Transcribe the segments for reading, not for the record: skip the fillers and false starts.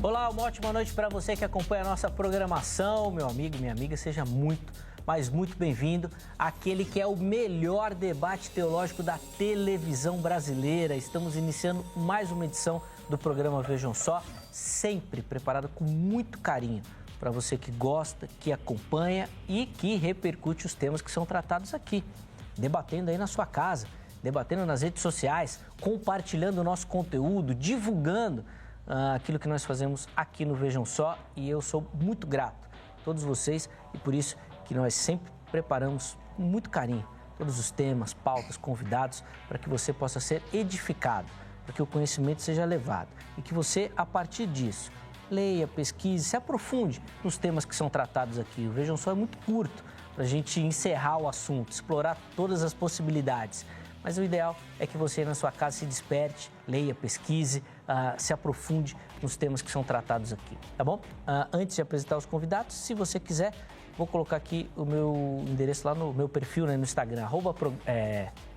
Olá, uma ótima noite para você que acompanha a nossa programação. Meu amigo, minha amiga, seja muito, mas muito bem-vindo àquele que é o melhor debate teológico da televisão brasileira. Estamos iniciando mais uma edição do programa Vejam Só, sempre preparado com muito carinho para você que gosta, que acompanha e que repercute os temas que são tratados aqui, debatendo aí na sua casa, debatendo nas redes sociais, compartilhando o nosso conteúdo, divulgando aquilo que nós fazemos aqui no Vejam Só, e eu sou muito grato a todos vocês e por isso que nós sempre preparamos com muito carinho todos os temas, pautas, convidados, para que você possa ser edificado, para que o conhecimento seja levado e que você, a partir disso, leia, pesquise, se aprofunde nos temas que são tratados aqui. O Vejam Só é muito curto para a gente encerrar o assunto, explorar todas as possibilidades. Mas o ideal é que você, na sua casa, se desperte, leia, pesquise, se aprofunde nos temas que são tratados aqui, tá bom? Antes de apresentar os convidados, se você quiser, vou colocar aqui o meu endereço lá no meu perfil, né, no Instagram,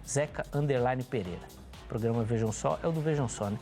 @Zeca_Pereira. O programa Vejam Só é o do Vejam Só, né?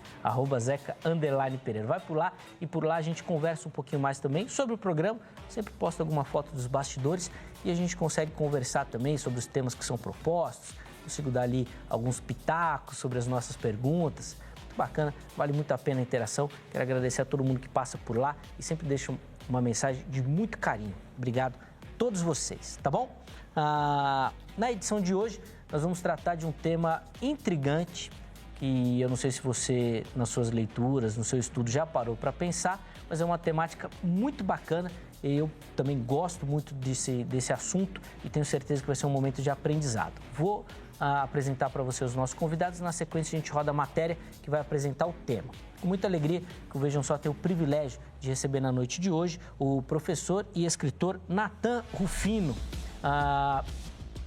@Zeca_Pereira. Vai por lá e por lá a gente conversa um pouquinho mais também sobre o programa. Sempre posta alguma foto dos bastidores e a gente consegue conversar também sobre os temas que são propostos. Consigo dar ali alguns pitacos sobre as nossas perguntas. Muito bacana, vale muito a pena a interação. Quero agradecer a todo mundo que passa por lá e sempre deixa uma mensagem de muito carinho. Obrigado a todos vocês, tá bom? Na edição de hoje, nós vamos tratar de um tema intrigante, que eu não sei se você, nas suas leituras, no seu estudo, já parou para pensar, mas é uma temática muito bacana. Eu também gosto muito desse assunto e tenho certeza que vai ser um momento de aprendizado. Vou apresentar para você os nossos convidados. Na sequência, a gente roda a matéria que vai apresentar o tema. Com muita alegria, que o Vejam Só tem o privilégio de receber na noite de hoje o professor e escritor Natan Rufino.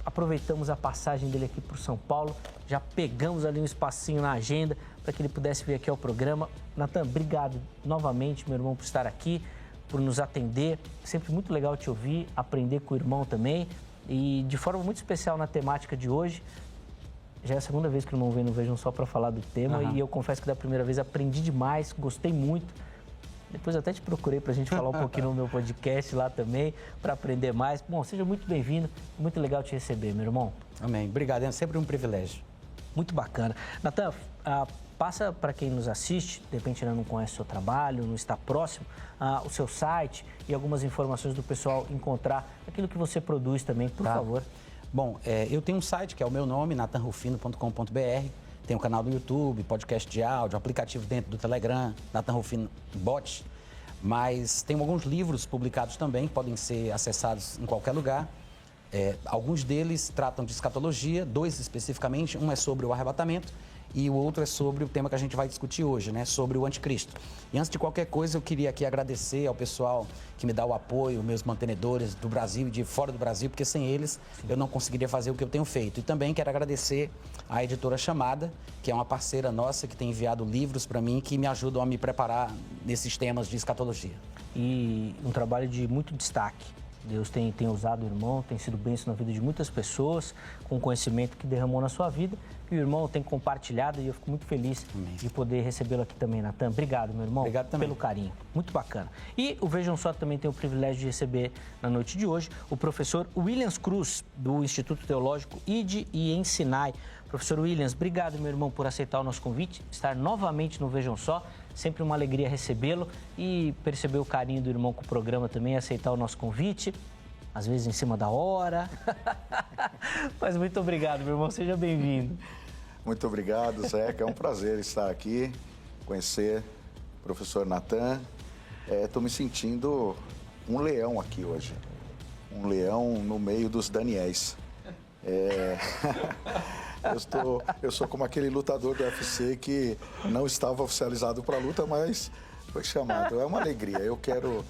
Aproveitamos a passagem dele aqui para o São Paulo, já pegamos ali um espacinho na agenda para que ele pudesse vir aqui ao programa. Natan, obrigado novamente, meu irmão, por estar aqui, por nos atender. Sempre muito legal te ouvir, aprender com o irmão também. E de forma muito especial na temática de hoje, já é a segunda vez que o irmão vem no Vejam Só para falar do tema. E eu confesso que da primeira vez aprendi demais, gostei muito. Depois até te procurei para a gente falar um pouquinho no meu podcast lá também, para aprender mais. Bom, seja muito bem-vindo, muito legal te receber, meu irmão. Amém, obrigado, é sempre um privilégio. Muito bacana. Natan, passa para quem nos assiste, de repente ainda não conhece o seu trabalho, não está próximo, o seu site e algumas informações do pessoal encontrar aquilo que você produz também, por favor. Bom, eu tenho um site que é o meu nome, natanrufino.com.br. Tem um canal do YouTube, podcast de áudio, aplicativo dentro do Telegram, Natan Rufino Bot. Mas tem alguns livros publicados também, que podem ser acessados em qualquer lugar. Alguns deles tratam de escatologia, 2 especificamente. Um é sobre o arrebatamento e o outro é sobre o tema que a gente vai discutir hoje, né? Sobre o anticristo. E antes de qualquer coisa, eu queria aqui agradecer ao pessoal que me dá o apoio, meus mantenedores do Brasil e de fora do Brasil, porque sem eles eu não conseguiria fazer o que eu tenho feito. E também quero agradecer à editora Chamada, que é uma parceira nossa, que tem enviado livros para mim, que me ajudam a me preparar nesses temas de escatologia. E um trabalho de muito destaque. Deus tem usado o irmão, tem sido bênção na vida de muitas pessoas, com o conhecimento que derramou na sua vida. E o irmão tem compartilhado e eu fico muito feliz de poder recebê-lo aqui também, Natan. Obrigado, meu irmão, pelo carinho. Muito bacana. E o Vejam Só também tem o privilégio de receber na noite de hoje o professor Williams Cruz, do Instituto Teológico Ide e Ensinai. Professor Williams, obrigado, meu irmão, por aceitar o nosso convite, estar novamente no Vejam Só. Sempre uma alegria recebê-lo e perceber o carinho do irmão com o programa também, aceitar o nosso convite, às vezes em cima da hora. Mas muito obrigado, meu irmão, seja bem-vindo. Muito obrigado, Zeca, é um prazer estar aqui, conhecer o professor Natan. Estou me sentindo um leão aqui hoje, um leão no meio dos Daniéis. Eu sou como aquele lutador do UFC que não estava oficializado para a luta, mas foi chamado. É uma alegria. Eu quero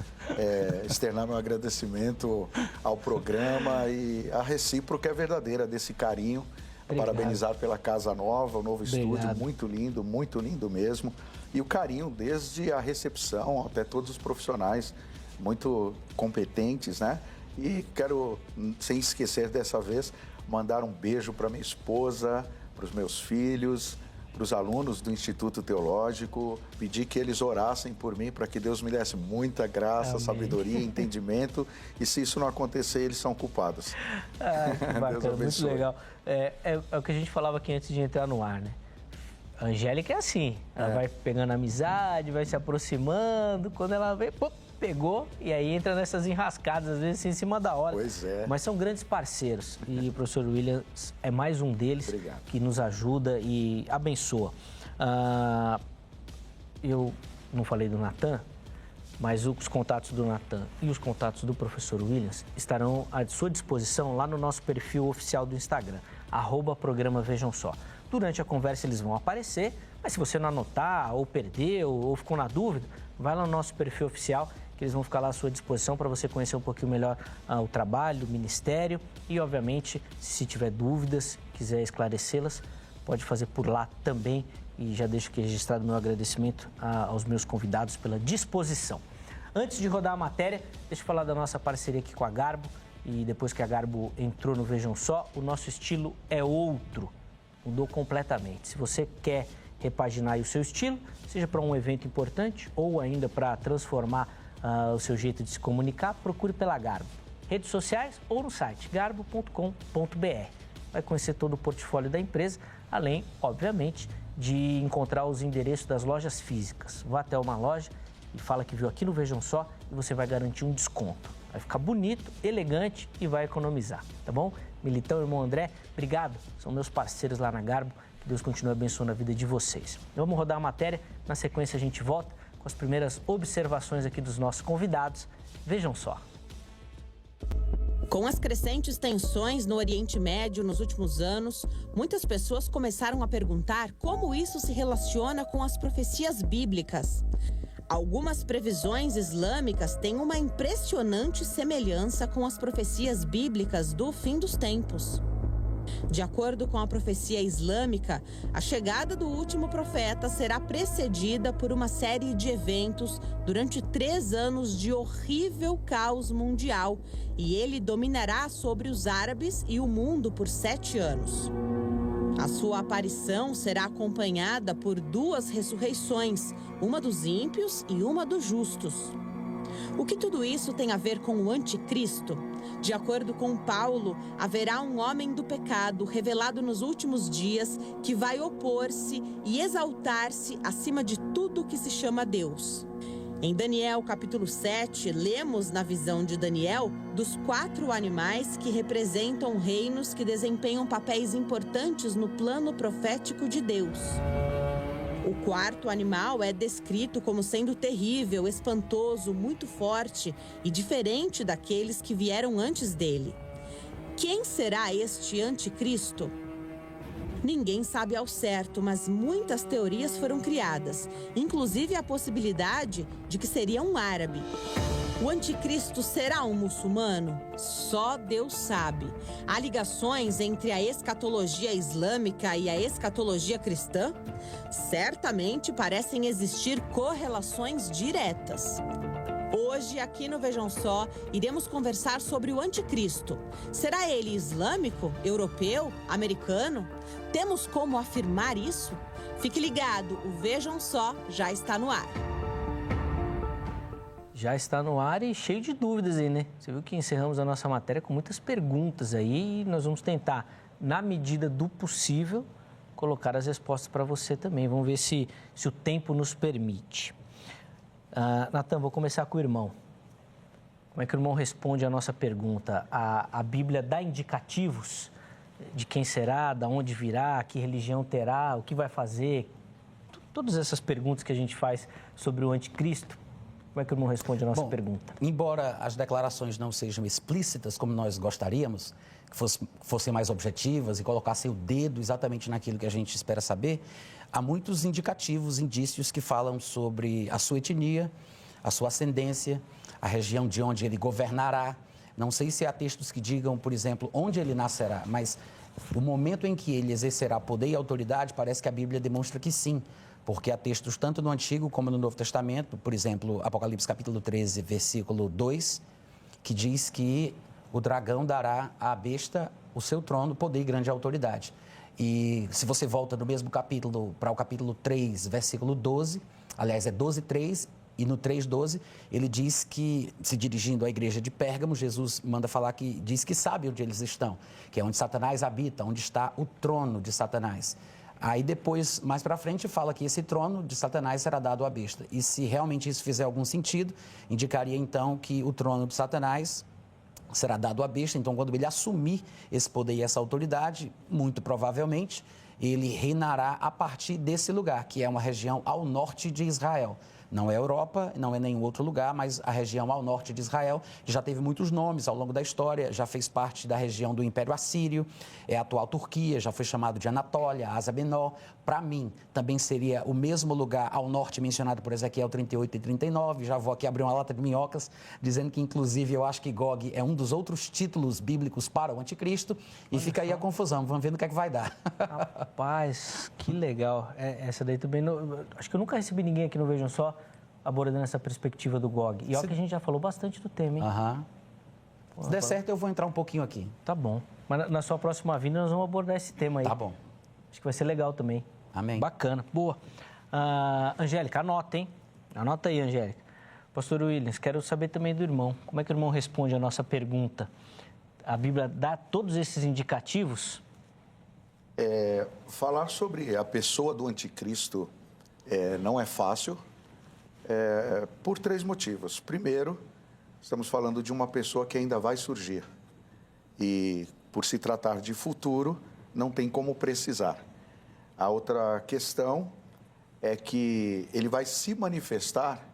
externar meu agradecimento ao programa e a recíproca é verdadeira desse carinho. Obrigado. Parabenizar pela Casa Nova, o novo estúdio, muito lindo mesmo. E o carinho desde a recepção até todos os profissionais, muito competentes, né? E quero, sem esquecer dessa vez, mandar um beijo para minha esposa, para os meus filhos, para os alunos do Instituto Teológico, pedir que eles orassem por mim para que Deus me desse muita graça, Amém. sabedoria, entendimento, e se isso não acontecer, eles são culpados. Que bacana, muito legal. É o que a gente falava aqui antes de entrar no ar, né? A Angélica é assim, ela vai pegando amizade, vai se aproximando, quando ela vê, pô, pegou e aí entra nessas enrascadas, às vezes em cima da hora. Pois é. Mas são grandes parceiros e o professor Williams é mais um deles. Obrigado. Que nos ajuda e abençoa. Eu não falei do Natan, mas os contatos do Natan e os contatos do professor Williams estarão à sua disposição lá no nosso perfil oficial do Instagram, @programa Vejam Só. Durante a conversa eles vão aparecer, mas se você não anotar, ou perdeu, ou ficou na dúvida, vai lá no nosso perfil oficial, que eles vão ficar lá à sua disposição para você conhecer um pouquinho melhor o trabalho, o ministério e, obviamente, se tiver dúvidas, quiser esclarecê-las, pode fazer por lá também. E já deixo aqui registrado o meu agradecimento aos meus convidados pela disposição. Antes de rodar a matéria, deixa eu falar da nossa parceria aqui com a Garbo. E depois que a Garbo entrou no Vejam Só, o nosso estilo é outro. Mudou completamente. Se você quer repaginar aí o seu estilo, seja para um evento importante ou ainda para transformar o seu jeito de se comunicar, procure pela Garbo. Redes sociais ou no site garbo.com.br. Vai conhecer todo o portfólio da empresa, além, obviamente, de encontrar os endereços das lojas físicas. Vá até uma loja e fala que viu aqui no Vejam Só e você vai garantir um desconto. Vai ficar bonito, elegante e vai economizar, tá bom? Militão, irmão André, obrigado. São meus parceiros lá na Garbo. Que Deus continue abençoando a vida de vocês. Vamos rodar a matéria. Na sequência, a gente volta com as primeiras observações aqui dos nossos convidados. Vejam só. Com as crescentes tensões no Oriente Médio nos últimos anos, muitas pessoas começaram a perguntar como isso se relaciona com as profecias bíblicas. Algumas previsões islâmicas têm uma impressionante semelhança com as profecias bíblicas do fim dos tempos. De acordo com a profecia islâmica, a chegada do último profeta será precedida por uma série de eventos durante 3 anos de horrível caos mundial e ele dominará sobre os árabes e o mundo por 7 anos. A sua aparição será acompanhada por 2 ressurreições, uma dos ímpios e uma dos justos. O que tudo isso tem a ver com o anticristo? De acordo com Paulo, haverá um homem do pecado revelado nos últimos dias que vai opor-se e exaltar-se acima de tudo que se chama Deus. Em Daniel, capítulo 7, lemos na visão de Daniel dos 4 animais que representam reinos que desempenham papéis importantes no plano profético de Deus. O 4º animal é descrito como sendo terrível, espantoso, muito forte e diferente daqueles que vieram antes dele. Quem será este anticristo? Ninguém sabe ao certo, mas muitas teorias foram criadas, inclusive a possibilidade de que seria um árabe. O anticristo será um muçulmano? Só Deus sabe. Há ligações entre a escatologia islâmica e a escatologia cristã? Certamente parecem existir correlações diretas. Hoje, aqui no Vejam Só, iremos conversar sobre o anticristo. Será ele islâmico, europeu, americano? Temos como afirmar isso? Fique ligado, o Vejam Só já está no ar. Já está no ar e cheio de dúvidas aí, né? Você viu que encerramos a nossa matéria com muitas perguntas aí e nós vamos tentar, na medida do possível, colocar as respostas para você também. Vamos ver se o tempo nos permite. Natan, vou começar com o irmão. Como é que o irmão responde a nossa pergunta? A Bíblia dá indicativos de quem será, de onde virá, que religião terá, o que vai fazer? Todas essas perguntas que a gente faz sobre o anticristo. Como é que o irmão responde a nossa pergunta? Embora as declarações não sejam explícitas, como nós gostaríamos, que fossem mais objetivas e colocassem o dedo exatamente naquilo que a gente espera saber, há muitos indicativos, indícios que falam sobre a sua etnia, a sua ascendência, a região de onde ele governará. Não sei se há textos que digam, por exemplo, onde ele nascerá, mas o momento em que ele exercerá poder e autoridade, parece que a Bíblia demonstra que sim. Porque há textos tanto no Antigo como no Novo Testamento, por exemplo, Apocalipse capítulo 13, versículo 2, que diz que o dragão dará à besta o seu trono, poder e grande autoridade. E se você volta no mesmo capítulo, para o capítulo 3, versículo 12, aliás, é 12:3, e no 3:12, ele diz que, se dirigindo à igreja de Pérgamo, Jesus manda falar que diz que sabe onde eles estão, que é onde Satanás habita, onde está o trono de Satanás. Aí depois, mais para frente, fala que esse trono de Satanás será dado à besta. E se realmente isso fizer algum sentido, indicaria então que o trono de Satanás será dado à besta. Então, quando ele assumir esse poder e essa autoridade, muito provavelmente, ele reinará a partir desse lugar, que é uma região ao norte de Israel. Não é Europa, não é nenhum outro lugar, mas a região ao norte de Israel, que já teve muitos nomes ao longo da história, já fez parte da região do Império Assírio, é a atual Turquia, já foi chamado de Anatólia, Ásia Menor. Para mim, também seria o mesmo lugar ao norte mencionado por Ezequiel 38 e 39. Já vou aqui abrir uma lata de minhocas, dizendo que, inclusive, eu acho que Gog é um dos outros títulos bíblicos para o anticristo. E fica aí a confusão, vamos ver no que é que vai dar. Rapaz, que legal. Essa daí também, acho que eu nunca recebi ninguém aqui no Vejam Só abordando essa perspectiva do Gog. E olha que a gente já falou bastante do tema, hein? Aham. Se der certo, eu vou entrar um pouquinho aqui. Tá bom. Mas na sua próxima vinda, nós vamos abordar esse tema aí. Tá bom. Acho que vai ser legal também. Amém. Bacana. Boa. Angélica, anota, hein? Anota aí, Angélica. Pastor Williams, quero saber também do irmão. Como é que o irmão responde a nossa pergunta? A Bíblia dá todos esses indicativos? Falar sobre a pessoa do anticristo não é fácil, por 3 motivos. Primeiro, estamos falando de uma pessoa que ainda vai surgir. E, por se tratar de futuro, não tem como precisar. A outra questão é que ele vai se manifestar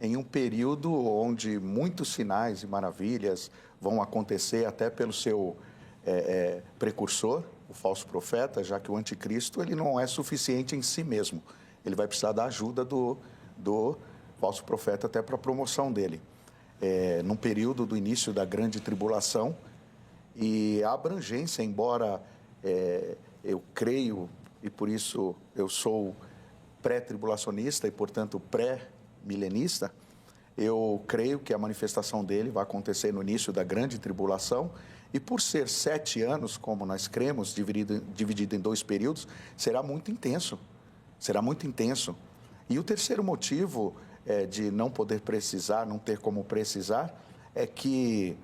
em um período onde muitos sinais e maravilhas vão acontecer até pelo seu precursor, o falso profeta, já que o anticristo ele não é suficiente em si mesmo. Ele vai precisar da ajuda do falso profeta até para a promoção dele. Num período do início da grande tribulação, e a abrangência, embora eu creio, e por isso eu sou pré-tribulacionista e, portanto, pré-milenista, eu creio que a manifestação dele vai acontecer no início da grande tribulação, e por ser 7 anos, como nós cremos, dividido em 2 períodos, será muito intenso. Será muito intenso. E o terceiro motivo de não poder precisar, não ter como precisar, é que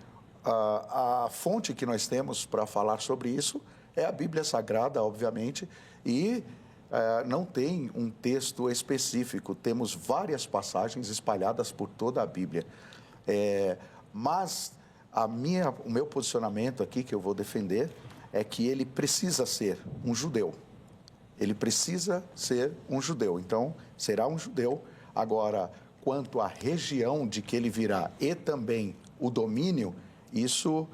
a fonte que nós temos para falar sobre isso é a Bíblia Sagrada, obviamente, e não tem um texto específico. Temos várias passagens espalhadas por toda a Bíblia. Mas o meu posicionamento aqui, que eu vou defender, é que ele precisa ser um judeu. Ele precisa ser um judeu. Então, será um judeu. Agora, quanto à região de que ele virá e também o domínio, isso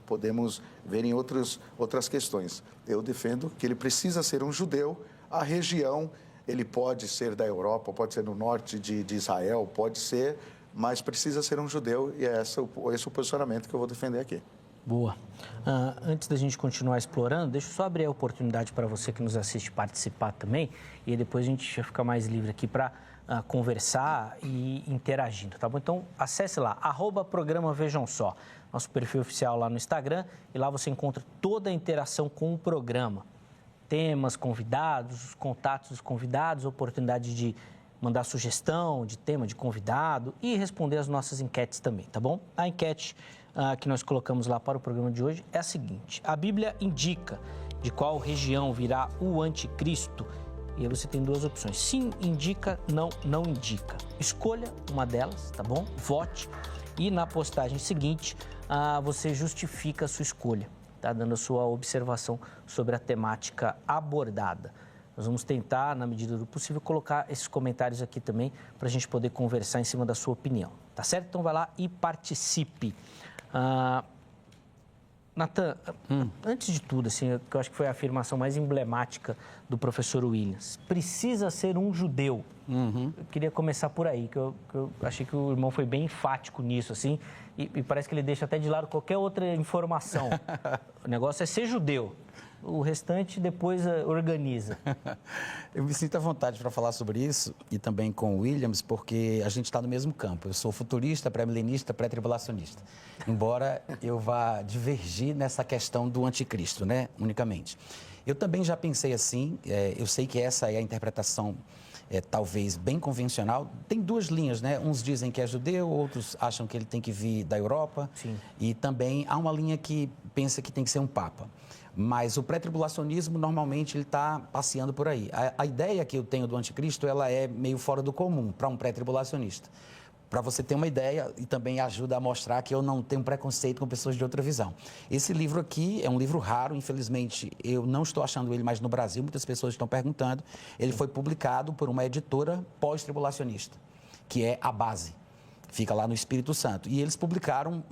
podemos ver em outras questões. Eu defendo que ele precisa ser um judeu. A região, ele pode ser da Europa, pode ser no norte de Israel, pode ser, mas precisa ser um judeu, e esse é o posicionamento que eu vou defender aqui. Boa. Antes da gente continuar explorando, deixa eu só abrir a oportunidade para você que nos assiste participar também, e aí depois a gente já fica mais livre aqui para conversar e interagindo, tá bom? Então, acesse lá, @programa Vejam Só, nosso perfil oficial lá no Instagram, e lá você encontra toda a interação com o programa. Temas, convidados, os contatos dos convidados, oportunidade de mandar sugestão de tema, de convidado e responder as nossas enquetes também, tá bom? A enquete que nós colocamos lá para o programa de hoje é a seguinte: a Bíblia indica de qual região virá o anticristo? E aí você tem 2 opções: sim, indica, não indica. Escolha uma delas, tá bom? Vote, e na postagem seguinte você justifica a sua escolha, tá? Dando a sua observação sobre a temática abordada. Nós vamos tentar, na medida do possível, colocar esses comentários aqui também para a gente poder conversar em cima da sua opinião, tá certo? Então vai lá e participe. Natan, antes de tudo, assim, que eu acho que foi a afirmação mais emblemática do professor Williams, precisa ser um judeu. Eu queria começar por aí, que eu achei que o irmão foi bem enfático nisso, assim, e parece que ele deixa até de lado qualquer outra informação. O negócio é ser judeu. O restante depois organiza. Eu me sinto à vontade para falar sobre isso e também com o Williams, porque a gente está no mesmo campo. Eu sou futurista, pré-milenista, pré-tribulacionista. Embora eu vá divergir nessa questão do anticristo, né, unicamente. Eu também já pensei assim, eu sei que essa é a interpretação talvez bem convencional. Tem duas linhas, né? Uns dizem que é judeu, outros acham que ele tem que vir da Europa. Sim. E também há uma linha que pensa que tem que ser um papa. Mas o pré-tribulacionismo, normalmente, ele está passeando por aí. A ideia que eu tenho do anticristo, ela é meio fora do comum para um pré-tribulacionista. Para você ter uma ideia, e também ajuda a mostrar que eu não tenho preconceito com pessoas de outra visão. Esse livro aqui é um livro raro, infelizmente, eu não estou achando ele mais no Brasil, muitas pessoas estão perguntando. Ele foi publicado por uma editora pós-tribulacionista, que é a Base. Fica lá no Espírito Santo. E eles publicaram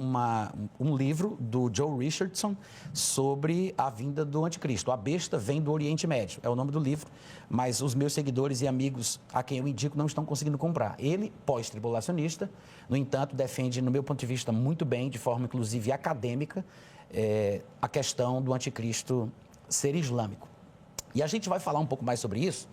um livro do Joe Richardson sobre a vinda do anticristo. A besta vem do Oriente Médio, é o nome do livro, mas os meus seguidores e amigos a quem eu indico não estão conseguindo comprar. Ele, pós-tribulacionista, no entanto, defende, no meu ponto de vista, muito bem, de forma inclusive acadêmica, a questão do anticristo ser islâmico. E a gente vai falar um pouco mais sobre isso,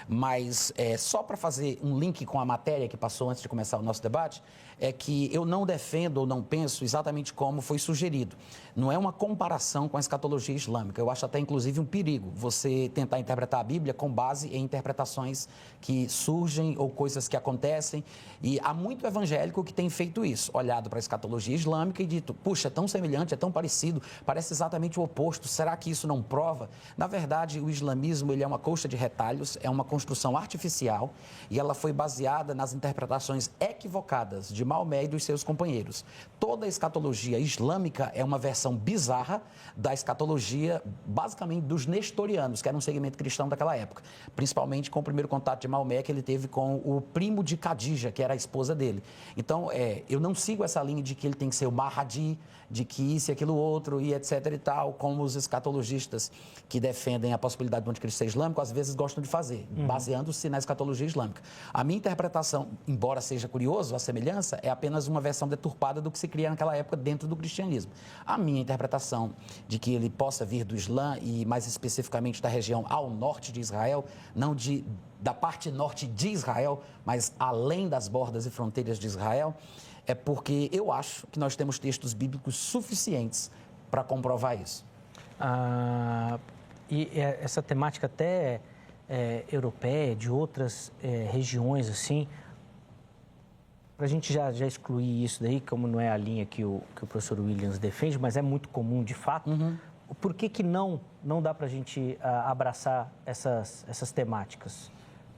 mas só para fazer um link com a matéria que passou antes de começar o nosso debate, é que eu não defendo ou não penso exatamente como foi sugerido. Não é uma comparação com a escatologia islâmica. Eu acho até, inclusive, um perigo você tentar interpretar a Bíblia com base em interpretações que surgem ou coisas que acontecem. E há muito evangélico que tem feito isso, olhado para a escatologia islâmica e dito, puxa, é tão semelhante, é tão parecido, parece exatamente o oposto, será que isso não prova? Na verdade, o islamismo ele é uma colcha de retalhos, é uma construção artificial e ela foi baseada nas interpretações equivocadas de Maomé e dos seus companheiros. Toda a escatologia islâmica é uma versão bizarra da escatologia, basicamente, dos nestorianos, que era um segmento cristão daquela época, principalmente com o primeiro contato de Maomé que ele teve com o primo de Khadija, que era a esposa dele. Então, eu não sigo essa linha de que ele tem que ser o Mahdi, de que isso e aquilo outro e etc e tal, como os escatologistas que defendem a possibilidade do anticristo ser islâmico, às vezes gostam de fazer, baseando-se na escatologia islâmica. A minha interpretação, embora seja curioso a semelhança, é apenas uma versão deturpada do que se cria naquela época dentro do cristianismo. A minha interpretação de que ele possa vir do Islã e mais especificamente da região ao norte de Israel, não da parte norte de Israel, mas além das bordas e fronteiras de Israel, é porque eu acho que nós temos textos bíblicos suficientes para comprovar isso. E essa temática até europeia, de outras regiões, assim, para a gente já excluir isso daí, como não é a linha que o professor Williams defende, mas é muito comum de fato, por que não dá para a gente abraçar essas temáticas?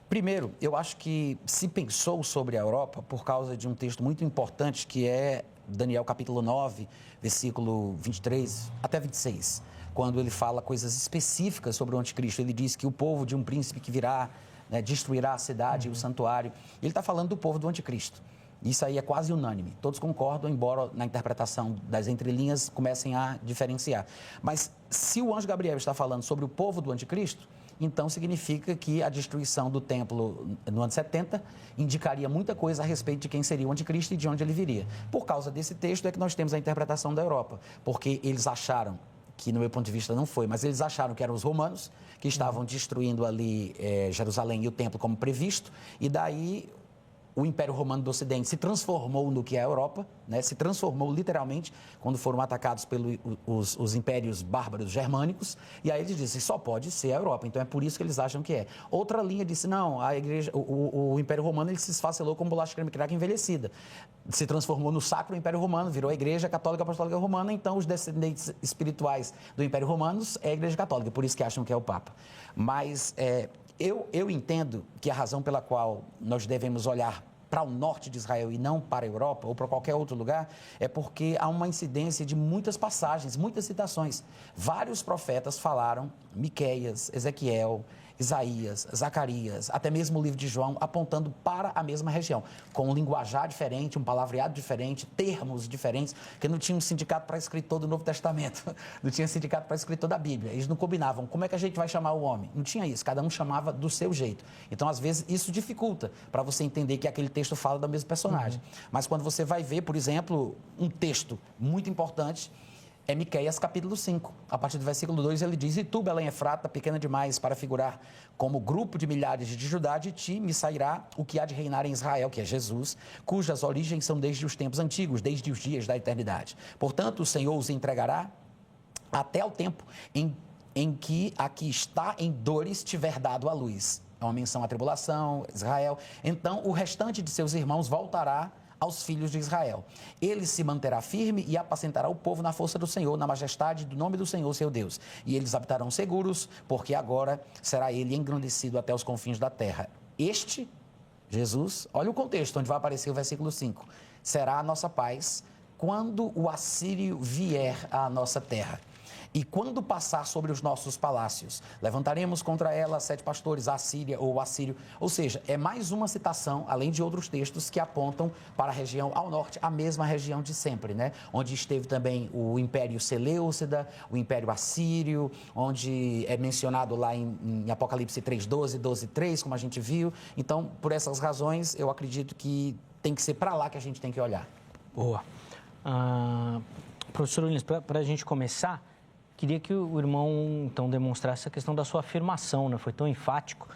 Primeiro, eu acho que se pensou sobre a Europa por causa de um texto muito importante que é Daniel capítulo 9, versículo 23 até 26, quando ele fala coisas específicas sobre o anticristo. Ele diz que o povo de um príncipe que virá, né, destruirá a cidade e o santuário. Ele está falando do povo do anticristo. Isso aí é quase unânime. Todos concordam, embora na interpretação das entrelinhas comecem a diferenciar. Mas se o anjo Gabriel está falando sobre o povo do anticristo, então significa que a destruição do templo no ano 70 indicaria muita coisa a respeito de quem seria o anticristo e de onde ele viria. Por causa desse texto é que nós temos a interpretação da Europa, porque eles acharam, que no meu ponto de vista não foi, mas eles acharam que eram os romanos que estavam destruindo ali Jerusalém e o templo como previsto, e daí o Império Romano do Ocidente se transformou no que é a Europa, né? Se transformou literalmente quando foram atacados pelos impérios bárbaros germânicos, e aí eles dizem, só pode ser a Europa, então é por isso que eles acham que é. Outra linha disse, não, a igreja, o Império Romano ele se esfacelou como bolacha creme crack envelhecida, se transformou no Sacro Império Romano, virou a Igreja Católica Apostólica Romana, então os descendentes espirituais do Império Romano é a Igreja Católica, por isso que acham que é o Papa. Mas eu entendo que a razão pela qual nós devemos olhar para o norte de Israel e não para a Europa ou para qualquer outro lugar, é porque há uma incidência de muitas passagens, muitas citações. Vários profetas falaram, Miqueias, Ezequiel Isaías, Zacarias, até mesmo o livro de João, apontando para a mesma região, com um linguajar diferente, um palavreado diferente, termos diferentes, porque não tinha um sindicato para escritor do Novo Testamento, não tinha sindicato para escritor da Bíblia. Eles não combinavam. Como é que a gente vai chamar o homem? Não tinha isso, cada um chamava do seu jeito. Então, às vezes, isso dificulta para você entender que aquele texto fala do mesmo personagem. Mas quando você vai ver, por exemplo, um texto muito importante, é Miqueias capítulo 5. A partir do versículo 2 ele diz: "E tu, Belém Efrata, pequena demais para figurar como grupo de milhares de Judá, de ti me sairá o que há de reinar em Israel, que é Jesus, cujas origens são desde os tempos antigos, desde os dias da eternidade. Portanto, o Senhor os entregará até o tempo em que aqui está em dores tiver dado a luz." É uma menção à tribulação, Israel. Então, o restante de seus irmãos voltará aos filhos de Israel. Ele se manterá firme e apacentará o povo na força do Senhor, na majestade do nome do Senhor, seu Deus. E eles habitarão seguros, porque agora será ele engrandecido até os confins da terra. Este, Jesus, olha o contexto onde vai aparecer o versículo 5. Será a nossa paz quando o assírio vier à nossa terra. E quando passar sobre os nossos palácios, levantaremos contra ela 7 pastores, a Síria ou o assírio. Ou seja, é mais uma citação, além de outros textos que apontam para a região ao norte, a mesma região de sempre, né? Onde esteve também o Império Seleucida, o Império Assírio, onde é mencionado lá em Apocalipse 3:12, 12:3, como a gente viu. Então, por essas razões, eu acredito que tem que ser para lá que a gente tem que olhar. Boa. Professor Williams, para a gente começar, queria que o irmão, então, demonstrasse a questão da sua afirmação, né? Foi tão enfático.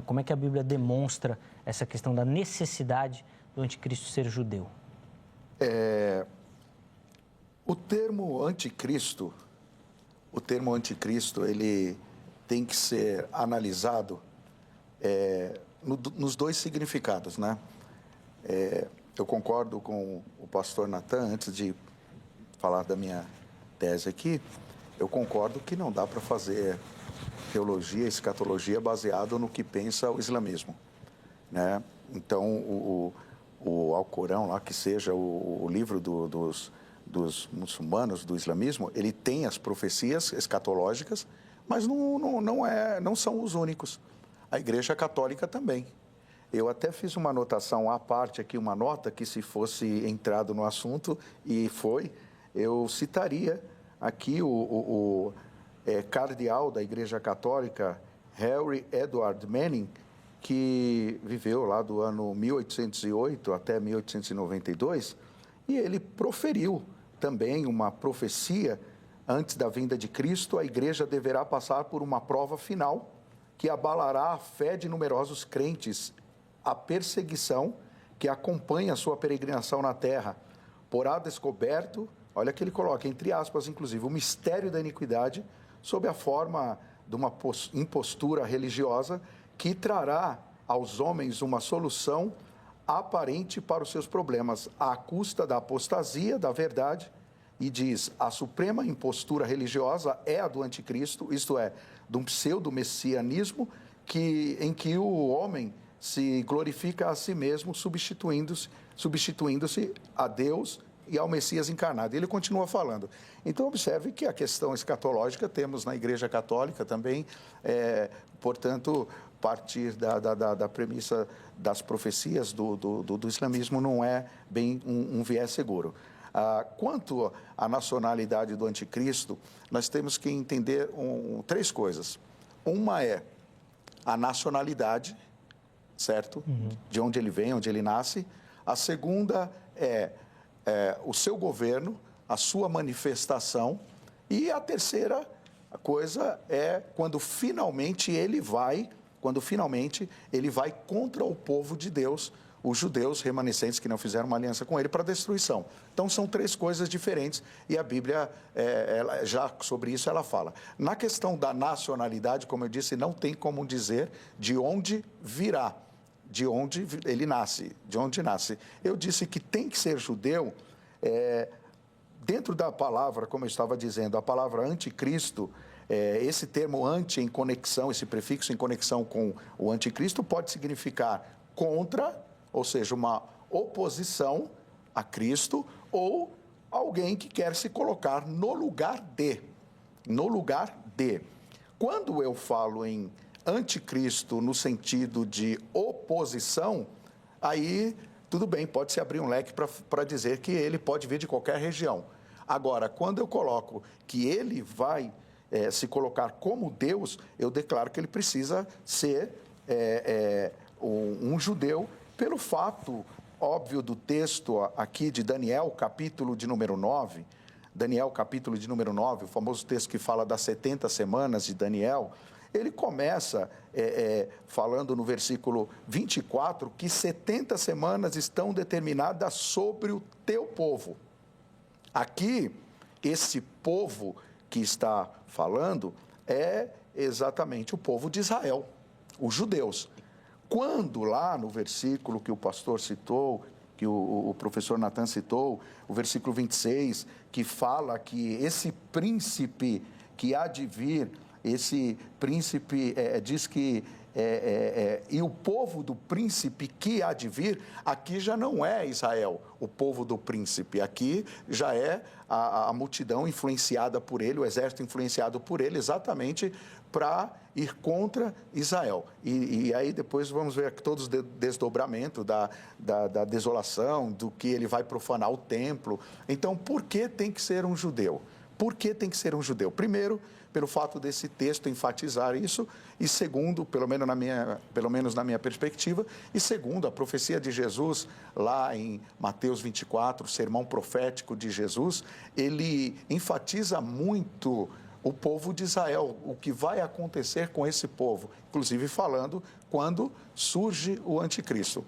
Como é que a Bíblia demonstra essa questão da necessidade do anticristo ser judeu? O termo anticristo, ele tem que ser analisado nos dois significados, né? Eu concordo com o pastor Natan, antes de falar da minha tese aqui, eu concordo que não dá para fazer teologia, escatologia baseado no que pensa o islamismo, né? Então, o Alcorão, lá que seja o livro dos muçulmanos, do islamismo, ele tem as profecias escatológicas, mas não são os únicos. A Igreja Católica também. Eu até fiz uma anotação à parte aqui, uma nota que, se fosse entrado no assunto, e foi, eu citaria aqui o cardeal da Igreja Católica, Harry Edward Manning, que viveu lá do ano 1808 até 1892, e ele proferiu também uma profecia: antes da vinda de Cristo, a Igreja deverá passar por uma prova final que abalará a fé de numerosos crentes, a perseguição que acompanha a sua peregrinação na terra. Porá descoberto, olha que ele coloca, entre aspas, inclusive, o mistério da iniquidade sob a forma de uma impostura religiosa que trará aos homens uma solução aparente para os seus problemas, à custa da apostasia da verdade, e diz: a suprema impostura religiosa é a do anticristo, isto é, de um pseudo-messianismo em que o homem se glorifica a si mesmo, substituindo-se a Deus e ao Messias encarnado. Ele continua falando. Então, observe que a questão escatológica temos na Igreja Católica também, portanto, partir da premissa das profecias do islamismo não é bem um viés seguro. Quanto à nacionalidade do anticristo, nós temos que entender 3 coisas. Uma é a nacionalidade, certo? De onde ele vem, onde ele nasce. A segunda é o seu governo, a sua manifestação. E a terceira coisa é quando finalmente ele vai contra o povo de Deus, os judeus remanescentes que não fizeram uma aliança com ele, para a destruição. Então, são 3 coisas diferentes e a Bíblia, já sobre isso, ela fala. Na questão da nacionalidade, como eu disse, não tem como dizer de onde virá, de onde ele nasce, de onde nasce. Eu disse que tem que ser judeu, dentro da palavra, como eu estava dizendo, a palavra anticristo, esse termo anti em conexão, esse prefixo em conexão com o anticristo pode significar contra, ou seja, uma oposição a Cristo, ou alguém que quer se colocar no lugar de. Quando eu falo em anticristo no sentido de oposição, aí tudo bem, pode-se abrir um leque para dizer que ele pode vir de qualquer região. Agora, quando eu coloco que ele vai se colocar como Deus, eu declaro que ele precisa ser um judeu, pelo fato óbvio do texto aqui de Daniel, capítulo de número 9. Daniel, capítulo de número 9, o famoso texto que fala das 70 semanas de Daniel, ele começa falando no versículo 24 que 70 semanas estão determinadas sobre o teu povo. Aqui, esse povo que está falando é exatamente o povo de Israel, os judeus. Quando lá no versículo que o pastor citou, que o professor Natan citou, o versículo 26, que fala que esse príncipe que há de vir, esse príncipe diz que, e o povo do príncipe que há de vir, aqui já não é Israel, o povo do príncipe, aqui já é a multidão influenciada por ele, o exército influenciado por ele, exatamente para ir contra Israel. E aí depois vamos ver aqui todos os desdobramentos da desolação, do que ele vai profanar o templo. Então, por que tem que ser um judeu? Por que tem que ser um judeu? Primeiro, pelo fato desse texto enfatizar isso, e segundo, pelo menos na minha perspectiva, e segundo, a profecia de Jesus, lá em Mateus 24, o sermão profético de Jesus, ele enfatiza muito o povo de Israel, o que vai acontecer com esse povo, inclusive falando quando surge o anticristo.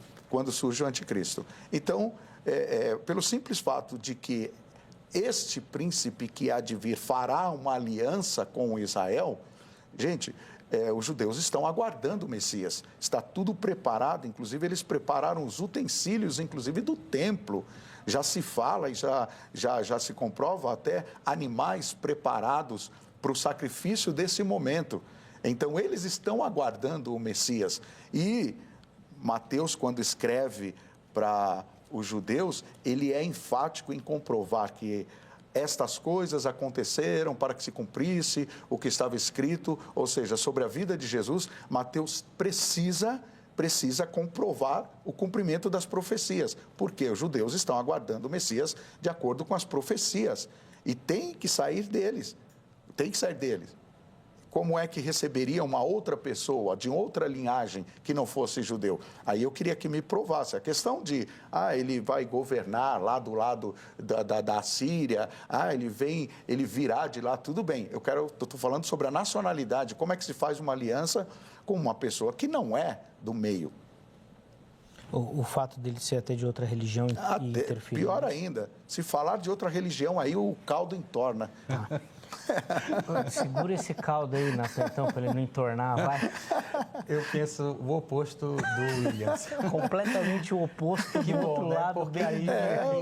Então, pelo simples fato de que este príncipe que há de vir fará uma aliança com Israel, gente, os judeus estão aguardando o Messias, está tudo preparado, inclusive eles prepararam os utensílios, inclusive do templo, já se fala e já se comprova até animais preparados para o sacrifício desse momento. Então, eles estão aguardando o Messias. E Mateus, quando escreve para os judeus, ele é enfático em comprovar que estas coisas aconteceram para que se cumprisse o que estava escrito, ou seja, sobre a vida de Jesus. Mateus precisa comprovar o cumprimento das profecias, porque os judeus estão aguardando o Messias de acordo com as profecias, e tem que sair deles. Como é que receberia uma outra pessoa, de outra linhagem, que não fosse judeu? Aí eu queria que me provasse. A questão de, ele vai governar lá do lado da Síria, ele virá de lá, tudo bem. Eu estou falando sobre a nacionalidade, como é que se faz uma aliança com uma pessoa que não é do meio. O fato dele ser até de outra religião e interferir. Pior ainda, se falar de outra religião, aí o caldo entorna. Segura esse caldo aí, Natan, então, para ele não entornar, vai. Eu penso o oposto do Williams. Completamente o oposto do outro lado. Porque aí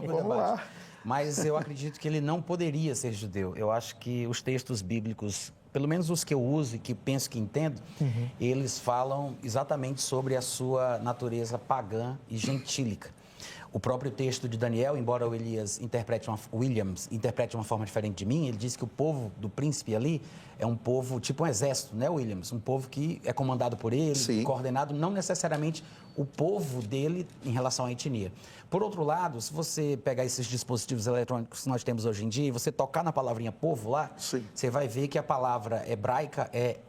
vamos lá. Mas eu acredito que ele não poderia ser judeu. Eu acho que os textos bíblicos, pelo menos os que eu uso e que penso que entendo, eles falam exatamente sobre a sua natureza pagã e gentílica. O próprio texto de Daniel, embora o Williams interprete de uma forma diferente de mim, ele diz que o povo do príncipe ali é um povo tipo um exército, né, Williams? Um povo que é comandado por ele, Sim. coordenado, não necessariamente o povo dele em relação à etnia. Por outro lado, se você pegar esses dispositivos eletrônicos que nós temos hoje em dia e você tocar na palavrinha povo lá, Sim. você vai ver que a palavra hebraica é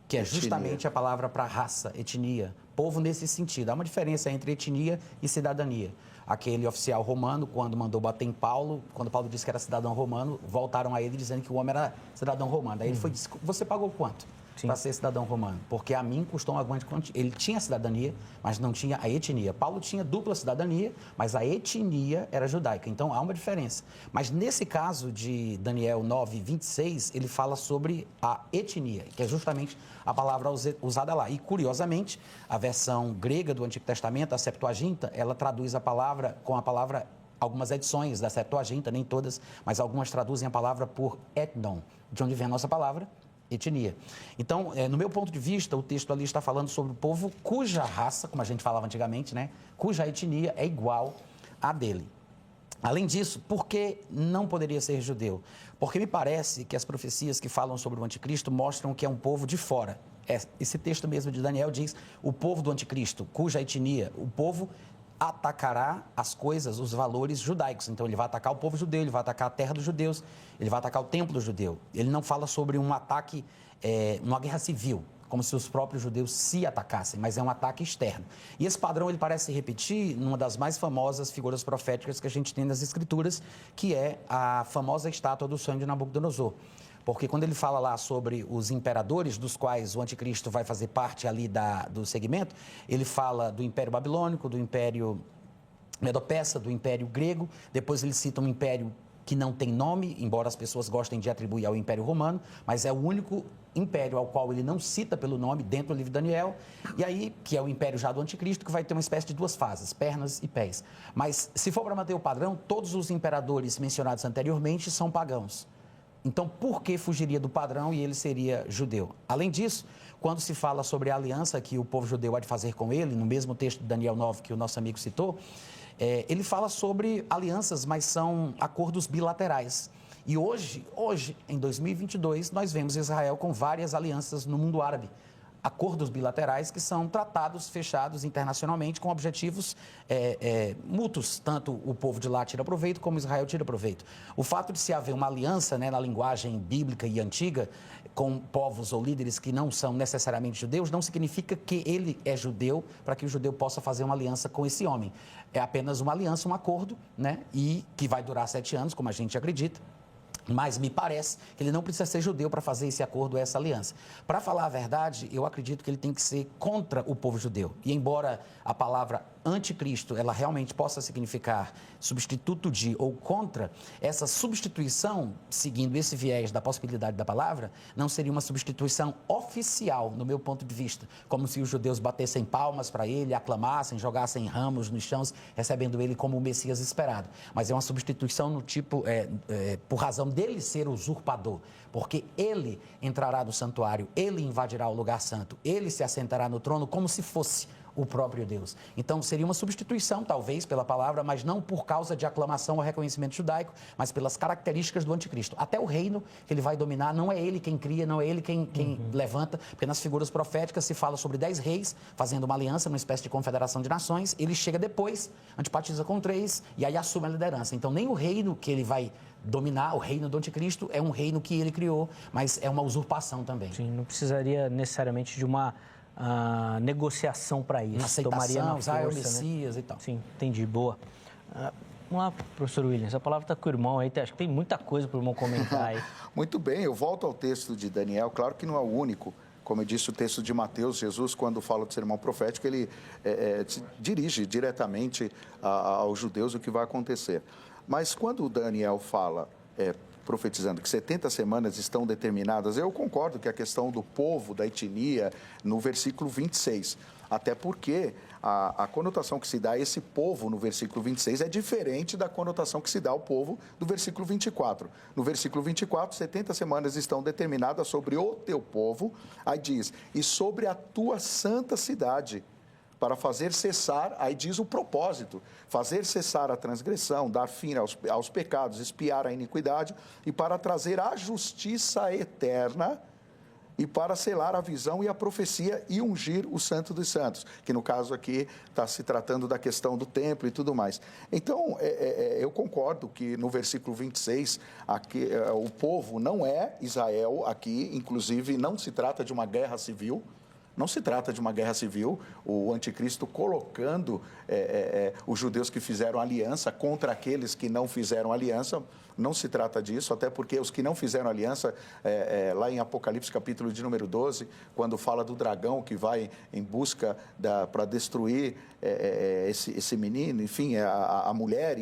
que é Etnia. justamente a palavra para raça, etnia. Povo nesse sentido. Há uma diferença entre etnia e cidadania. Aquele oficial romano, quando mandou bater em Paulo, quando Paulo disse que era cidadão romano, voltaram a ele dizendo que o homem era cidadão romano. Aí ele foi disse, você pagou quanto para ser cidadão romano? Porque a mim custou uma grande quantia. Ele tinha cidadania, mas não tinha a etnia. Paulo tinha dupla cidadania, mas a etnia era judaica. Então, há uma diferença. Mas nesse caso de Daniel 9, 26, ele fala sobre a etnia, que é justamente a palavra usada lá. E, curiosamente, a versão grega do Antigo Testamento, a Septuaginta, ela traduz a palavra com a palavra, algumas edições da Septuaginta, nem todas, mas algumas traduzem a palavra por etnon, de onde vem a nossa palavra, etnia. Então, no meu ponto de vista, o texto ali está falando sobre o povo cuja raça, como a gente falava antigamente, né, cuja etnia é igual à dele. Além disso, por que não poderia ser judeu? Porque me parece que as profecias que falam sobre o anticristo mostram que é um povo de fora. Esse texto mesmo de Daniel diz, o povo do anticristo, cuja etnia, o povo atacará as coisas, os valores judaicos. Então, ele vai atacar o povo judeu, ele vai atacar a terra dos judeus, ele vai atacar o templo judeu. Ele não fala sobre um ataque, uma guerra civil, como se os próprios judeus se atacassem, mas é um ataque externo. E esse padrão ele parece se repetir numa das mais famosas figuras proféticas que a gente tem nas Escrituras, que é a famosa estátua do sonho de Nabucodonosor. Porque quando ele fala lá sobre os imperadores, dos quais o anticristo vai fazer parte ali do segmento, ele fala do Império Babilônico, do Império Medo-Persa, do Império Grego, depois ele cita um império que não tem nome, embora as pessoas gostem de atribuir ao Império Romano, mas é o único império ao qual ele não cita pelo nome dentro do livro de Daniel, e aí, que é o império já do anticristo, que vai ter uma espécie de duas fases, pernas e pés. Mas, se for para manter o padrão, todos os imperadores mencionados anteriormente são pagãos. Então, por que fugiria do padrão e ele seria judeu? Além disso, quando se fala sobre a aliança que o povo judeu há de fazer com ele, no mesmo texto de Daniel 9 que o nosso amigo citou, ele fala sobre alianças, mas são acordos bilaterais. E hoje, em 2022, nós vemos Israel com várias alianças no mundo árabe. Acordos bilaterais que são tratados, fechados internacionalmente com objetivos mútuos. Tanto o povo de lá tira proveito, como Israel tira proveito. O fato de se haver uma aliança, na linguagem bíblica e antiga, com povos ou líderes que não são necessariamente judeus, não significa que ele é judeu para que o judeu possa fazer uma aliança com esse homem. É apenas uma aliança, um acordo, e que vai durar 7 anos, como a gente acredita. Mas me parece que ele não precisa ser judeu para fazer esse acordo, essa aliança. Para falar a verdade, eu acredito que ele tem que ser contra o povo judeu. E embora a palavra anticristo, ela realmente possa significar substituto de ou contra, essa substituição, seguindo esse viés da possibilidade da palavra, não seria uma substituição oficial, no meu ponto de vista. Como se os judeus batessem palmas para ele, aclamassem, jogassem ramos nos chãos, recebendo ele como o Messias esperado. Mas é uma substituição no tipo, por razão dele ser usurpador, porque ele entrará no santuário, ele invadirá o lugar santo, ele se assentará no trono como se fosse o próprio Deus. Então, seria uma substituição, talvez, pela palavra, mas não por causa de aclamação ou reconhecimento judaico, mas pelas características do anticristo. Até o reino que ele vai dominar, não é ele quem cria, não é ele quem levanta, porque nas figuras proféticas se fala sobre 10 reis fazendo uma aliança, uma espécie de confederação de nações, ele chega depois, antipatiza com 3 e aí assume a liderança. Então, nem o reino que ele vai dominar, o reino do anticristo, é um reino que ele criou, mas é uma usurpação também. Sim, não precisaria necessariamente de uma negociação para isso. Uma aceitação, tomaria na força, o Messias, e tal. Sim, entendi, boa. Vamos lá, professor Williams, a palavra está com o irmão aí, acho que tem muita coisa para o irmão comentar aí. Muito bem, eu volto ao texto de Daniel, claro que não é o único. Como eu disse, o texto de Mateus, Jesus, quando fala do sermão profético, ele dirige diretamente aos judeus o que vai acontecer. Mas quando Daniel fala, profetizando que 70 semanas estão determinadas, eu concordo que a questão do povo, da etnia, no versículo 26, até porque a conotação que se dá a esse povo no versículo 26 é diferente da conotação que se dá ao povo do versículo 24. No versículo 24, 70 semanas estão determinadas sobre o teu povo, aí diz, e sobre a tua santa cidade, para fazer cessar, aí diz o propósito, fazer cessar a transgressão, dar fim aos pecados, expiar a iniquidade e para trazer a justiça eterna e para selar a visão e a profecia e ungir o santo dos santos, que no caso aqui está se tratando da questão do templo e tudo mais. Então, eu concordo que no versículo 26, aqui, o povo não é Israel aqui, inclusive não se trata de uma guerra civil. Não se trata de uma guerra civil, o anticristo colocando os judeus que fizeram aliança contra aqueles que não fizeram aliança. Não se trata disso, até porque os que não fizeram aliança, lá em Apocalipse capítulo de número 12, quando fala do dragão que vai em busca para destruir esse menino, enfim, a mulher,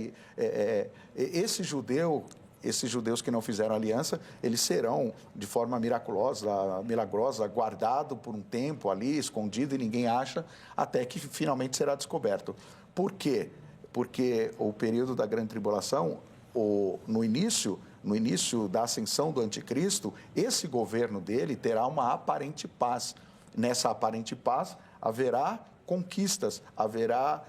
esse judeu... Esses judeus que não fizeram aliança, eles serão, de forma milagrosa, guardado por um tempo ali, escondido, e ninguém acha, até que finalmente será descoberto. Por quê? Porque o período da grande tribulação, no início da ascensão do anticristo, esse governo dele terá uma aparente paz. Nessa aparente paz, haverá conquistas, haverá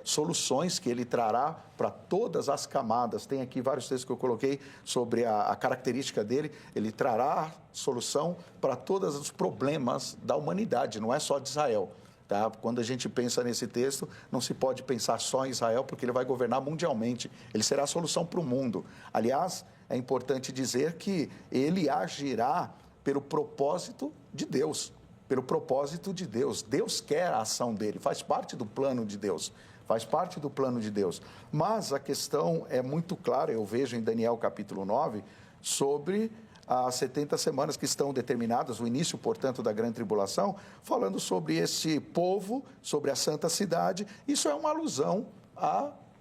soluções que ele trará para todas as camadas. Tem aqui vários textos que eu coloquei sobre a característica dele. Ele trará solução para todos os problemas da humanidade, não é só de Israel. Tá? Quando a gente pensa nesse texto, não se pode pensar só em Israel, porque ele vai governar mundialmente. Ele será a solução para o mundo. Aliás, é importante dizer que ele agirá pelo propósito de Deus. Pelo propósito de Deus. Deus quer a ação dele, faz parte do plano de Deus. Faz parte do plano de Deus. Mas a questão é muito clara, eu vejo em Daniel capítulo 9, sobre as 70 semanas que estão determinadas, o início, portanto, da grande tribulação, falando sobre esse povo, sobre a santa cidade. Isso é uma alusão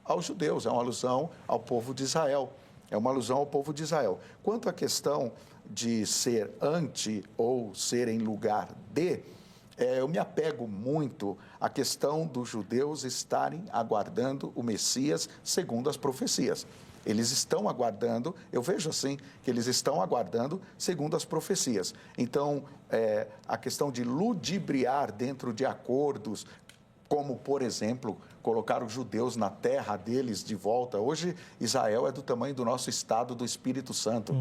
aos judeus, é uma alusão ao povo de Israel. É uma alusão ao povo de Israel. Quanto à questão de ser ante ou ser em lugar de, eu me apego muito à questão dos judeus estarem aguardando o Messias segundo as profecias. Eles estão aguardando, eu vejo assim, que eles estão aguardando segundo as profecias. Então, a questão de ludibriar dentro de acordos, como, por exemplo, colocar os judeus na terra deles de volta. Hoje, Israel é do tamanho do nosso estado do Espírito Santo.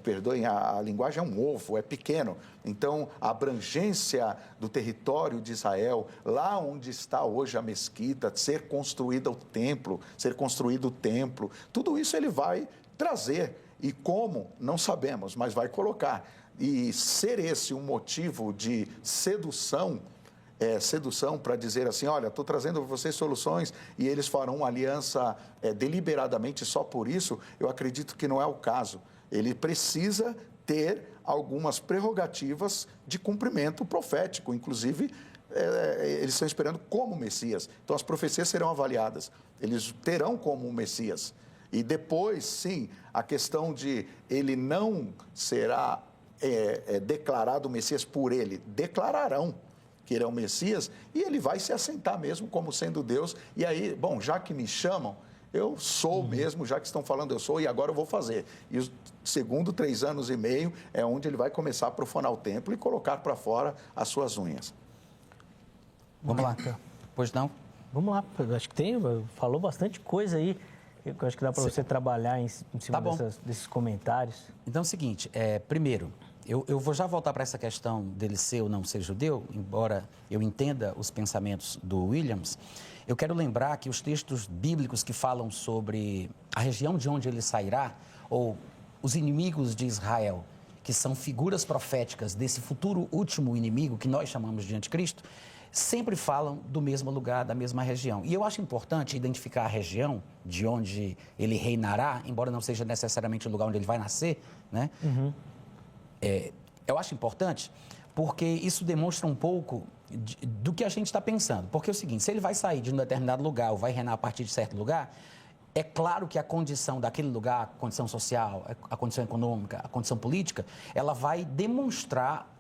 Perdoem, a linguagem é um ovo, é pequeno. Então, a abrangência do território de Israel, lá onde está hoje a mesquita, ser construído o templo, tudo isso ele vai trazer. E como, não sabemos, mas vai colocar. E ser esse um motivo de sedução para dizer assim, olha, estou trazendo para vocês soluções e eles farão uma aliança deliberadamente só por isso, eu acredito que não é o caso. Ele precisa ter algumas prerrogativas de cumprimento profético, inclusive eles estão esperando como Messias. Então as profecias serão avaliadas, eles terão como Messias. E depois, sim, a questão de ele não será declarado Messias por ele, declararão que ele é o Messias, e ele vai se assentar mesmo como sendo Deus. E aí, bom, já que me chamam, eu sou mesmo, já que estão falando eu sou, e agora eu vou fazer. E segundo 3 anos e meio é onde ele vai começar a profanar o templo e colocar para fora as suas unhas. Vamos lá. Pois não? Vamos lá, acho que falou bastante coisa aí. Eu acho que dá para você trabalhar em cima desses comentários. Então é o seguinte, primeiro, eu vou já voltar para essa questão dele ser ou não ser judeu, embora eu entenda os pensamentos do Williams. Eu quero lembrar que os textos bíblicos que falam sobre a região de onde ele sairá, ou os inimigos de Israel, que são figuras proféticas desse futuro último inimigo que nós chamamos de anticristo, sempre falam do mesmo lugar, da mesma região. E eu acho importante identificar a região de onde ele reinará, embora não seja necessariamente o lugar onde ele vai nascer, né? Eu acho importante porque isso demonstra um pouco do que a gente está pensando. Porque é o seguinte, se ele vai sair de um determinado lugar ou vai reinar a partir de certo lugar, é claro que a condição daquele lugar, a condição social, a condição econômica, a condição política, ela vai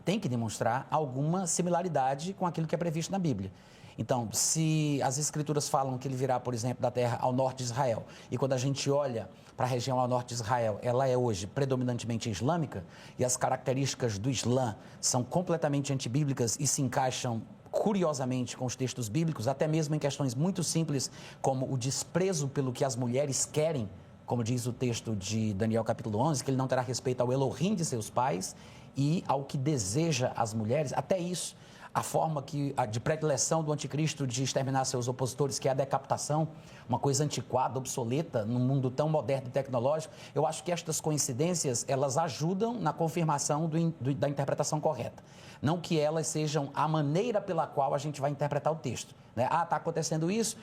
tem que demonstrar alguma similaridade com aquilo que é previsto na Bíblia. Então, se as Escrituras falam que ele virá, por exemplo, da terra ao norte de Israel, e quando a gente olha para a região ao norte de Israel, ela é hoje predominantemente islâmica, e as características do Islã são completamente antibíblicas e se encaixam curiosamente com os textos bíblicos, até mesmo em questões muito simples, como o desprezo pelo que as mulheres querem, como diz o texto de Daniel capítulo 11, que ele não terá respeito ao Elohim de seus pais e ao que deseja as mulheres, até isso. A forma de predileção do anticristo de exterminar seus opositores, que é a decapitação, uma coisa antiquada, obsoleta, num mundo tão moderno e tecnológico. Eu acho que estas coincidências, elas ajudam na confirmação da interpretação correta. Não que elas sejam a maneira pela qual a gente vai interpretar o texto. Né? Está acontecendo isso,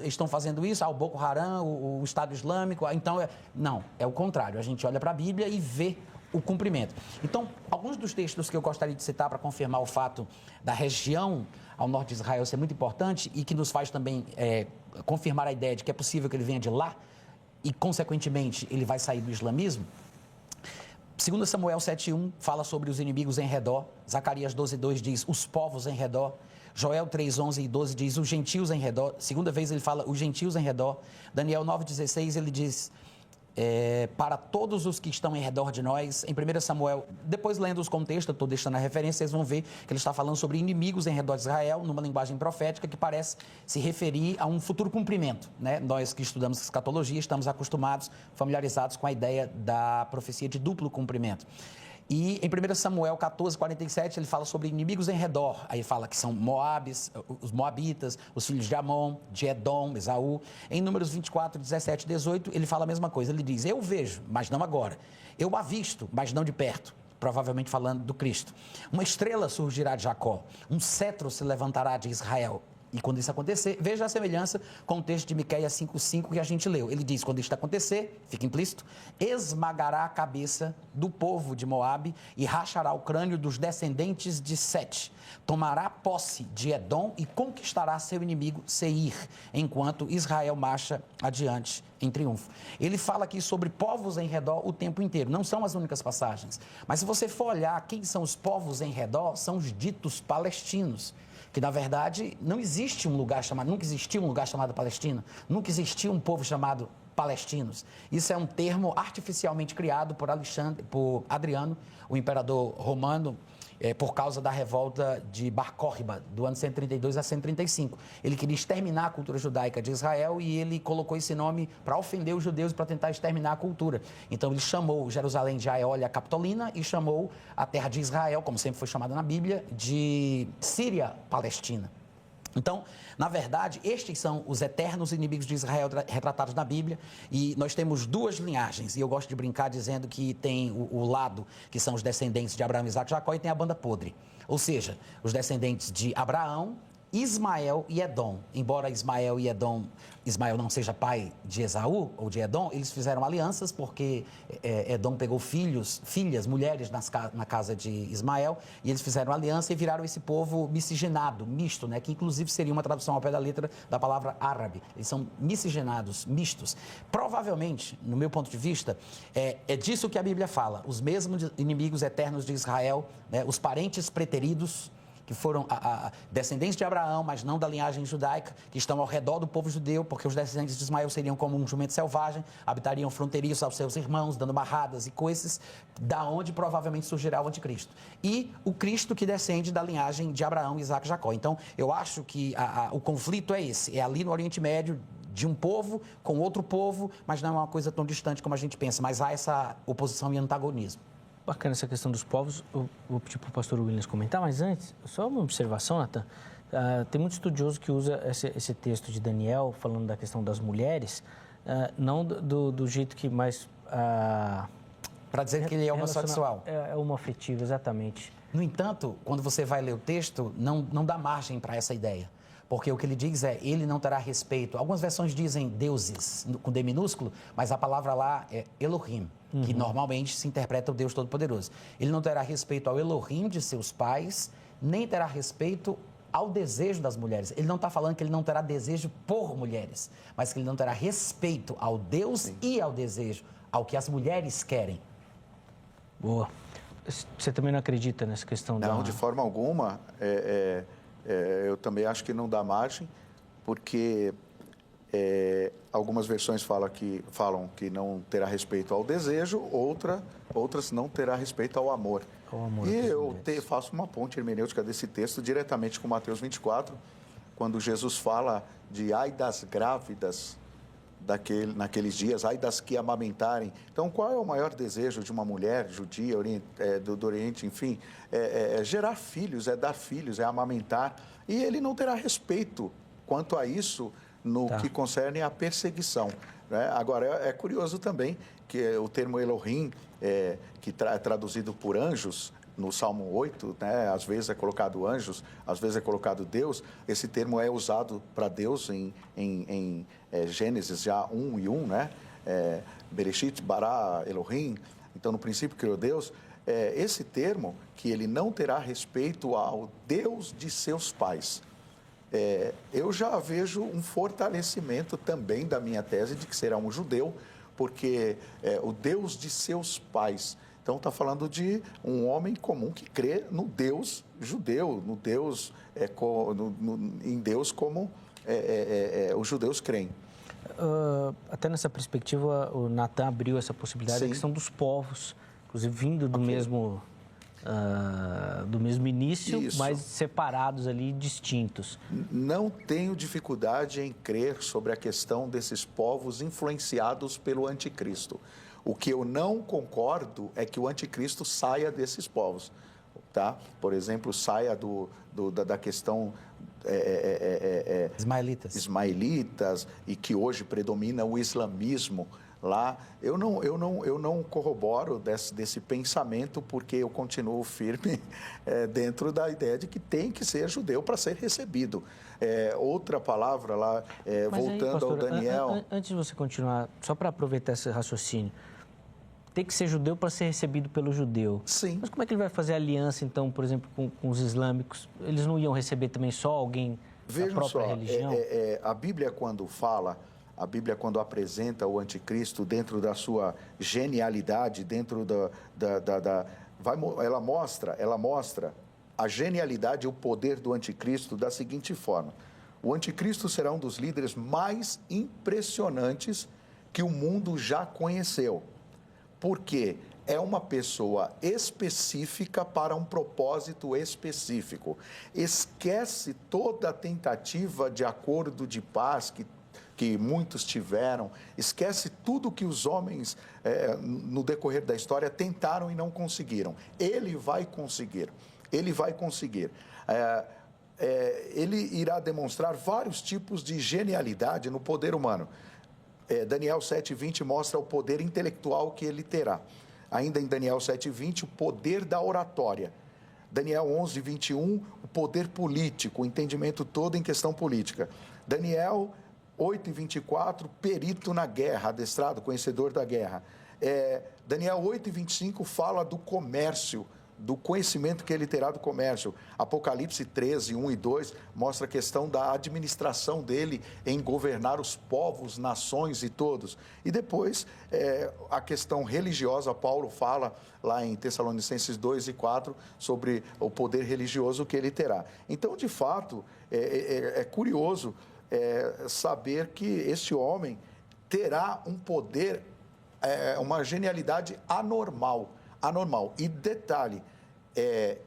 estão fazendo isso, o Boko Haram, o Estado Islâmico, então... Não, é o contrário. A gente olha para a Bíblia e vê o cumprimento. Então, alguns dos textos que eu gostaria de citar para confirmar o fato da região ao norte de Israel ser muito importante e que nos faz também confirmar a ideia de que é possível que ele venha de lá e, consequentemente, ele vai sair do islamismo. 2 Samuel 7:1 fala sobre os inimigos em redor. Zacarias 12:2 diz os povos em redor. Joel 3:11 e 12 diz os gentios em redor. Segunda vez ele fala os gentios em redor. Daniel 9:16 ele diz para todos os que estão em redor de nós. Em 1 Samuel, depois lendo os contextos, eu estou deixando a referência, vocês vão ver que ele está falando sobre inimigos em redor de Israel, numa linguagem profética que parece se referir a um futuro cumprimento, né? Nós que estudamos escatologia estamos acostumados, familiarizados com a ideia da profecia de duplo cumprimento. E em 1 Samuel 14, 47, ele fala sobre inimigos em redor. Aí fala que são Moabes, os Moabitas, os filhos de Amon, de Edom, Esaú. Em Números 24, 17 e 18, ele fala a mesma coisa. Ele diz, eu vejo, mas não agora. Eu avisto, mas não de perto. Provavelmente falando do Cristo. Uma estrela surgirá de Jacó. Um cetro se levantará de Israel. E quando isso acontecer, veja a semelhança com o texto de Miqueias 5,5 que a gente leu. Ele diz, quando isso acontecer, fica implícito, esmagará a cabeça do povo de Moabe e rachará o crânio dos descendentes de Sete. Tomará posse de Edom e conquistará seu inimigo Seir, enquanto Israel marcha adiante em triunfo. Ele fala aqui sobre povos em redor o tempo inteiro. Não são as únicas passagens. Mas se você for olhar quem são os povos em redor, são os ditos palestinos. Que, na verdade, não existe um lugar chamado, nunca existiu um lugar chamado Palestina, nunca existiu um povo chamado palestinos. Isso é um termo artificialmente criado por Adriano, o imperador romano, por causa da revolta de Bar Kókhba, do ano 132 a 135. Ele queria exterminar a cultura judaica de Israel e ele colocou esse nome para ofender os judeus e para tentar exterminar a cultura. Então ele chamou Jerusalém de Aeólia Capitolina e chamou a terra de Israel, como sempre foi chamada na Bíblia, de Síria Palestina. Então, na verdade, estes são os eternos inimigos de Israel retratados na Bíblia e nós temos duas linhagens. E eu gosto de brincar dizendo que tem o lado, que são os descendentes de Abraão, Isaac e Jacó, e tem a banda podre. Ou seja, os descendentes de Abraão, Ismael e Edom. Embora Ismael não seja pai de Esaú ou de Edom, eles fizeram alianças porque Edom pegou filhas, mulheres na casa de Ismael, e eles fizeram aliança e viraram esse povo miscigenado, misto, né? Que inclusive seria uma tradução ao pé da letra da palavra árabe. Eles são miscigenados, mistos. Provavelmente, no meu ponto de vista, é disso que a Bíblia fala. Os mesmos inimigos eternos de Israel, né? Os parentes preteridos, que foram descendentes de Abraão, mas não da linhagem judaica, que estão ao redor do povo judeu, porque os descendentes de Ismael seriam como um jumento selvagem, habitariam fronteiriços aos seus irmãos, dando barradas e coices, da onde provavelmente surgirá o anticristo. E o Cristo que descende da linhagem de Abraão, Isaac e Jacó. Então, eu acho que o conflito é esse, é ali no Oriente Médio, de um povo com outro povo, mas não é uma coisa tão distante como a gente pensa, mas há essa oposição e antagonismo. Bacana essa questão dos povos, vou pedir para o pastor Williams comentar, mas antes, só uma observação, Natan. Tem muito estudioso que usa esse texto de Daniel, falando da questão das mulheres, não do jeito que mais... para dizer que ele é homossexual. É homoafetivo, exatamente. No entanto, quando você vai ler o texto, não dá margem para essa ideia. Porque o que ele diz é, ele não terá respeito. Algumas versões dizem deuses, com D minúsculo, mas a palavra lá é Elohim, que normalmente se interpreta o Deus Todo-Poderoso. Ele não terá respeito ao Elohim de seus pais, nem terá respeito ao desejo das mulheres. Ele não está falando que ele não terá desejo por mulheres, mas que ele não terá respeito ao Deus e ao desejo, ao que as mulheres querem. Boa. Você também não acredita nessa questão Não, de forma alguma. Eu também acho que não dá margem, porque algumas versões falam que não terá respeito ao desejo, outras não terá respeito ao amor. E eu faço uma ponte hermenêutica desse texto diretamente com Mateus 24, quando Jesus fala de ai das grávidas naqueles dias, ai das que amamentarem. Então, qual é o maior desejo de uma mulher judia, do Oriente, enfim? É gerar filhos, é dar filhos, é amamentar. E ele não terá respeito quanto a isso no que concerne à perseguição, né? Agora, é curioso também que o termo Elohim, que é traduzido por anjos, no Salmo 8, né, às vezes é colocado anjos, às vezes é colocado Deus. Esse termo é usado para Deus em Gênesis já 1:1, né? Bereshit, bara, Elohim. Então, no princípio criou Deus. Esse termo, que ele não terá respeito ao Deus de seus pais. Eu já vejo um fortalecimento também da minha tese de que será um judeu, porque o Deus de seus pais. Então, está falando de um homem comum que crê no Deus judeu, no Deus, em Deus como os judeus creem. Até nessa perspectiva, o Natan abriu essa possibilidade, Sim. a questão dos povos, inclusive vindo do mesmo início, Isso. mas separados ali, distintos. Não tenho dificuldade em crer sobre a questão desses povos influenciados pelo anticristo. O que eu não concordo é que o anticristo saia desses povos, tá? Por exemplo, saia da questão ismaelitas e que hoje predomina o islamismo lá. Eu não corroboro desse pensamento, porque eu continuo firme dentro da ideia de que tem que ser judeu para ser recebido. Outra palavra lá, voltando aí, pastor, ao Daniel... Antes de você continuar, só para aproveitar esse raciocínio, tem que ser judeu para ser recebido pelo judeu. Sim. Mas como é que ele vai fazer aliança, então, por exemplo, com os islâmicos? Eles não iam receber também só alguém da própria religião? A Bíblia, quando fala, a Bíblia, quando apresenta o anticristo dentro da sua genialidade, dentro ela mostra a genialidade e o poder do anticristo da seguinte forma: o anticristo será um dos líderes mais impressionantes que o mundo já conheceu. Porque é uma pessoa específica para um propósito específico. Esquece toda a tentativa de acordo de paz que muitos tiveram, esquece tudo que os homens, no decorrer da história, tentaram e não conseguiram. Ele vai conseguir. Ele vai conseguir. Ele irá demonstrar vários tipos de genialidade no poder humano. Daniel 7:20 mostra o poder intelectual que ele terá. Ainda em Daniel 7:20, o poder da oratória. Daniel 11:21, o poder político, o entendimento todo em questão política. Daniel 8:24, perito na guerra, adestrado, conhecedor da guerra. Daniel 8:25 fala do comércio, do conhecimento que ele terá do comércio. Apocalipse 13:1 e 2 mostra a questão da administração dele em governar os povos, nações e todos. E depois, a questão religiosa, Paulo fala lá em Tessalonicenses 2 e 4 sobre o poder religioso que ele terá. Então, de fato, é curioso saber que este homem terá um poder, uma genialidade anormal. E detalhe,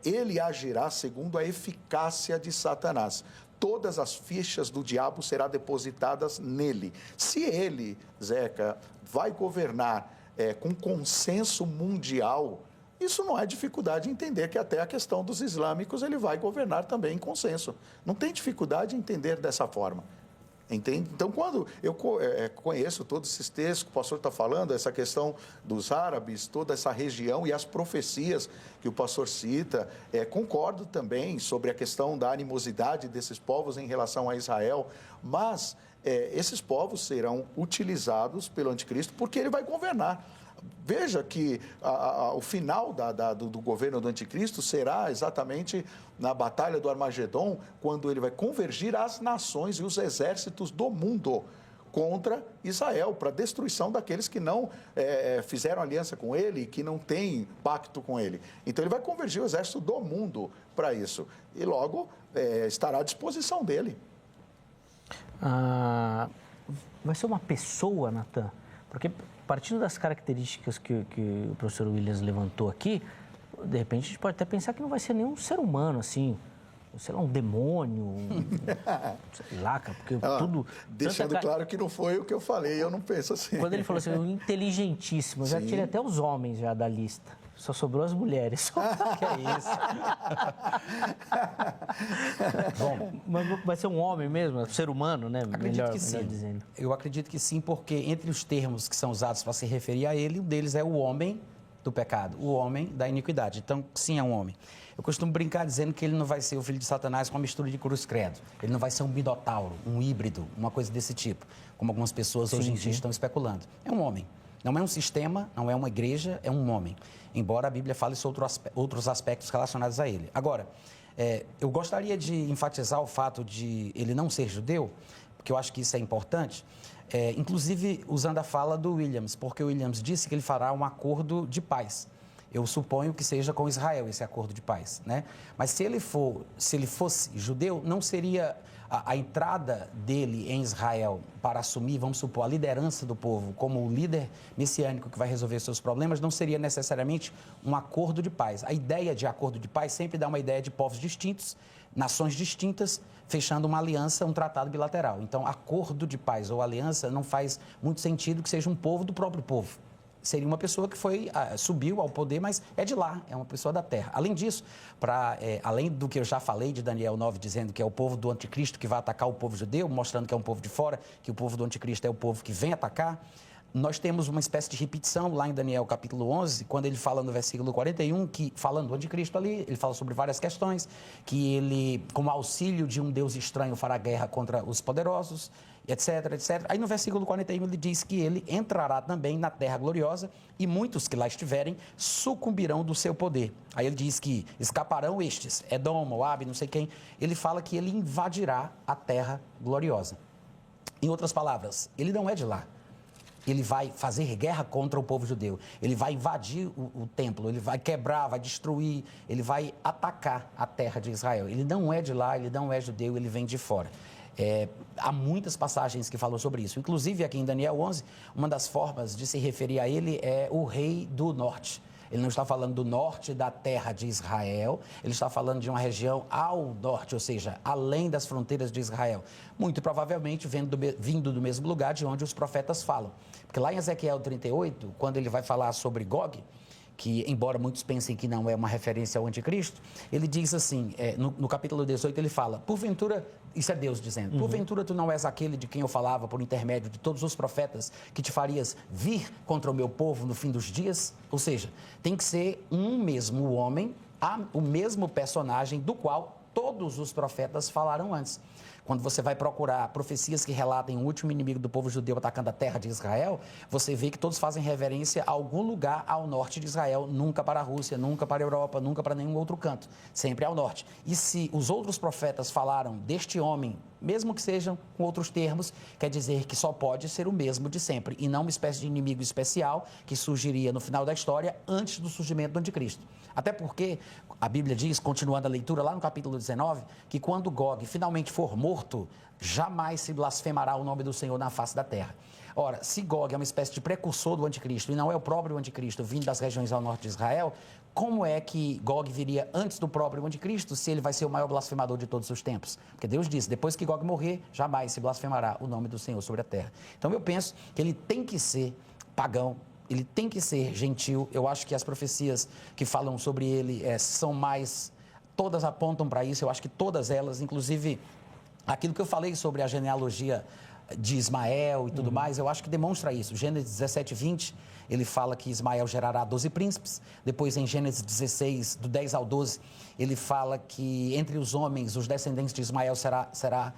ele agirá segundo a eficácia de Satanás. Todas as fichas do diabo serão depositadas nele. Se ele, Zeca, vai governar com consenso mundial, isso não é dificuldade de entender que até a questão dos islâmicos ele vai governar também em consenso. Não tem dificuldade de entender dessa forma. Entende? Então, quando eu conheço todos esses textos que o pastor está falando, essa questão dos árabes, toda essa região e as profecias que o pastor cita, concordo também sobre a questão da animosidade desses povos em relação a Israel, mas esses povos serão utilizados pelo anticristo porque ele vai governar. Veja que o final do governo do anticristo será exatamente na batalha do Armagedon, quando ele vai convergir as nações e os exércitos do mundo contra Israel, para a destruição daqueles que não fizeram aliança com ele, que não têm pacto com ele. Então ele vai convergir o exército do mundo para isso. E logo estará à disposição dele. Vai ser uma pessoa, Natan? Porque partindo das características que o professor Williams levantou aqui, de repente a gente pode até pensar que não vai ser nenhum ser humano, assim, sei lá, um demônio, sei lá, porque tudo... Deixando claro que não foi o que eu falei, eu não penso assim. Quando ele falou assim, inteligentíssimo, eu já tirei até os homens já da lista. Só sobrou as mulheres. Que é isso? Bom, mas vai ser um homem mesmo, um ser humano, né? Acredito que sim. Dizendo. Eu acredito que sim, porque entre os termos que são usados para se referir a ele, um deles é o homem do pecado, o homem da iniquidade. Então, sim, é um homem. Eu costumo brincar dizendo que ele não vai ser o filho de Satanás com uma mistura de cruz credo. Ele não vai ser um minotauro, um híbrido, uma coisa desse tipo, como algumas pessoas hoje em dia estão especulando. É um homem. Não é um sistema, não é uma igreja, é um homem. Embora a Bíblia fale sobre outros aspectos relacionados a ele. Agora, eu gostaria de enfatizar o fato de ele não ser judeu, porque eu acho que isso é importante, inclusive usando a fala do Williams, porque o Williams disse que ele fará um acordo de paz. Eu suponho que seja com Israel esse acordo de paz, né? Mas se ele fosse judeu, não seria a entrada dele em Israel para assumir, vamos supor, a liderança do povo como o líder messiânico que vai resolver seus problemas, não seria necessariamente um acordo de paz. A ideia de acordo de paz sempre dá uma ideia de povos distintos, nações distintas, fechando uma aliança, um tratado bilateral. Então, acordo de paz ou aliança não faz muito sentido que seja um povo do próprio povo. Seria uma pessoa que subiu ao poder, mas é de lá, é uma pessoa da terra. Além disso, além do que eu já falei de Daniel 9, dizendo que é o povo do anticristo que vai atacar o povo judeu, mostrando que é um povo de fora, que o povo do anticristo é o povo que vem atacar, nós temos uma espécie de repetição lá em Daniel capítulo 11, quando ele fala no versículo 41, que falando do anticristo ali, ele fala sobre várias questões, que ele, com auxílio de um Deus estranho, fará guerra contra os poderosos, etc, etc. Aí no versículo 41 ele diz que ele entrará também na terra gloriosa e muitos que lá estiverem sucumbirão do seu poder. Aí ele diz que escaparão estes, Edom, Moabe, não sei quem. Ele fala que ele invadirá a terra gloriosa. Em outras palavras, ele não é de lá. Ele vai fazer guerra contra o povo judeu. Ele vai invadir o templo, ele vai quebrar, vai destruir, ele vai atacar a terra de Israel. Ele não é de lá, ele não é judeu, ele vem de fora. Há muitas passagens que falam sobre isso. Inclusive, aqui em Daniel 11, uma das formas de se referir a ele é o rei do norte. Ele não está falando do norte da terra de Israel, ele está falando de uma região ao norte, ou seja, além das fronteiras de Israel. Muito provavelmente vindo do mesmo lugar de onde os profetas falam. Porque lá em Ezequiel 38, quando ele vai falar sobre Gog, que embora muitos pensem que não é uma referência ao anticristo, ele diz assim, no capítulo 18 ele fala, porventura, isso é Deus dizendo, porventura tu não és aquele de quem eu falava por intermédio de todos os profetas que te farias vir contra o meu povo no fim dos dias? Ou seja, tem que ser um mesmo homem, o mesmo personagem do qual todos os profetas falaram antes. Quando você vai procurar profecias que relatem o último inimigo do povo judeu atacando a terra de Israel, você vê que todos fazem reverência a algum lugar ao norte de Israel, nunca para a Rússia, nunca para a Europa, nunca para nenhum outro canto, sempre ao norte. E se os outros profetas falaram deste homem, mesmo que sejam com outros termos, quer dizer que só pode ser o mesmo de sempre, e não uma espécie de inimigo especial que surgiria no final da história antes do surgimento do anticristo. Até porque a Bíblia diz, continuando a leitura lá no capítulo 19, que quando Gog finalmente for morto, jamais se blasfemará o nome do Senhor na face da terra. Ora, se Gog é uma espécie de precursor do anticristo e não é o próprio anticristo vindo das regiões ao norte de Israel, como é que Gog viria antes do próprio anticristo se ele vai ser o maior blasfemador de todos os tempos? Porque Deus disse, depois que Gog morrer, jamais se blasfemará o nome do Senhor sobre a terra. Então eu penso que ele tem que ser pagão, ele tem que ser gentil. Eu acho que as profecias que falam sobre ele são mais... Todas apontam para isso, eu acho que todas elas, inclusive aquilo que eu falei sobre a genealogia de Ismael e tudo mais, eu acho que demonstra isso. Gênesis 17, 20, ele fala que Ismael gerará 12 príncipes. Depois, em Gênesis 16, do 10 ao 12, ele fala que entre os homens, os descendentes de Ismael será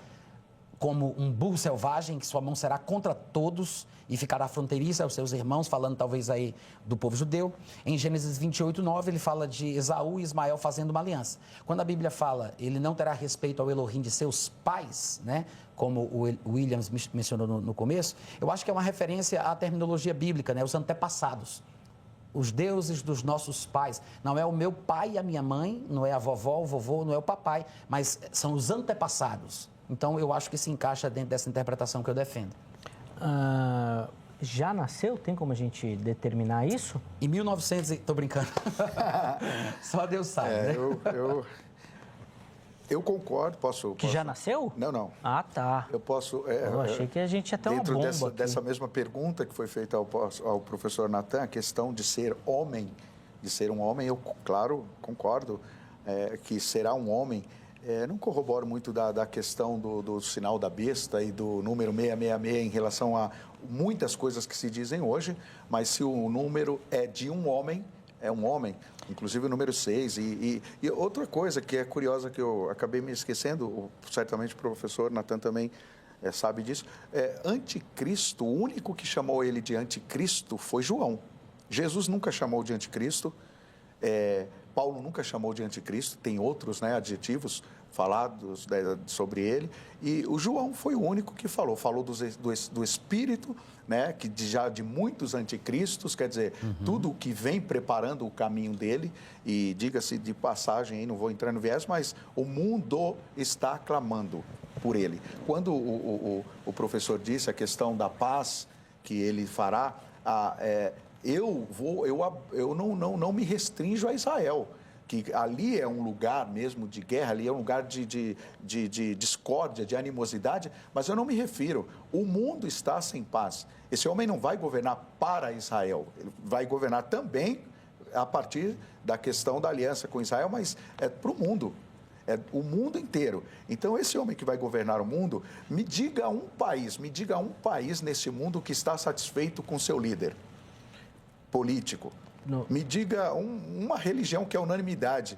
como um burro selvagem, que sua mão será contra todos e ficará fronteiriça aos seus irmãos, falando talvez aí do povo judeu. Em Gênesis 28, 9, ele fala de Esaú e Ismael fazendo uma aliança. Quando a Bíblia fala, ele não terá respeito ao Elohim de seus pais, né? Como o Williams mencionou no começo, eu acho que é uma referência à terminologia bíblica, né? Os antepassados. Os deuses dos nossos pais. Não é o meu pai e a minha mãe, não é a vovó, o vovô, não é o papai, mas são os antepassados. Então, eu acho que se encaixa dentro dessa interpretação que eu defendo. Já nasceu? Tem como a gente determinar isso? Em 1900, estou brincando. Só Deus sabe, né? Eu concordo, posso... Que já nasceu? Não. Ah, tá. Eu posso... Eu achei que a gente ia ter uma bomba dentro dessa mesma pergunta que foi feita ao professor Natan, a questão de ser homem, de ser um homem, eu, claro, concordo que será um homem. Não corroboro muito da questão do sinal da besta e do número 666 em relação a muitas coisas que se dizem hoje, mas se o número é de um homem, é um homem, inclusive o número 6. E outra coisa que é curiosa, que eu acabei me esquecendo, certamente o professor Natan também sabe disso, anticristo, o único que chamou ele de anticristo foi João. Jesus nunca chamou de anticristo, Paulo nunca chamou de anticristo, tem outros adjetivos falados sobre ele, e o João foi o único que falou do espírito, que já de muitos anticristos, quer dizer, tudo o que vem preparando o caminho dele, e diga-se de passagem, não vou entrar no viés, mas o mundo está clamando por ele. Quando o professor disse a questão da paz que ele fará, eu não me restrinjo a Israel, que ali é um lugar mesmo de guerra, ali é um lugar de discórdia, de animosidade, mas eu não me refiro. O mundo está sem paz. Esse homem não vai governar para Israel, ele vai governar também a partir da questão da aliança com Israel, mas é para o mundo. É o mundo inteiro. Então, esse homem que vai governar o mundo, me diga um país nesse mundo que está satisfeito com seu líder político. Não. Me diga uma religião que é unanimidade.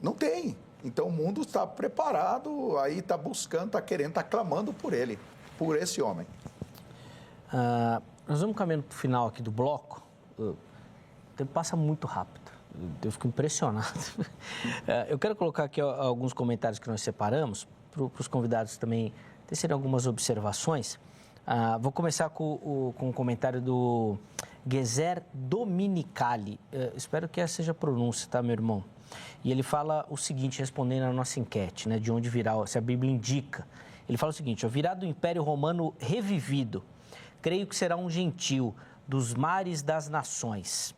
Não tem. Então, o mundo está preparado, aí está buscando, está querendo, está clamando por ele, por esse homem. Nós vamos caminhando para o final aqui do bloco. O tempo passa muito rápido. Eu fico impressionado. Eu quero colocar aqui alguns comentários que nós separamos, para os convidados também tecerem algumas observações. Vou começar com um comentário do Gezer Dominicali. Espero que essa seja a pronúncia, tá, meu irmão? E ele fala o seguinte, respondendo à nossa enquete, né, de onde virá, se a Bíblia indica. Ele fala o seguinte, virá do Império Romano revivido, creio que será um gentil dos mares das nações.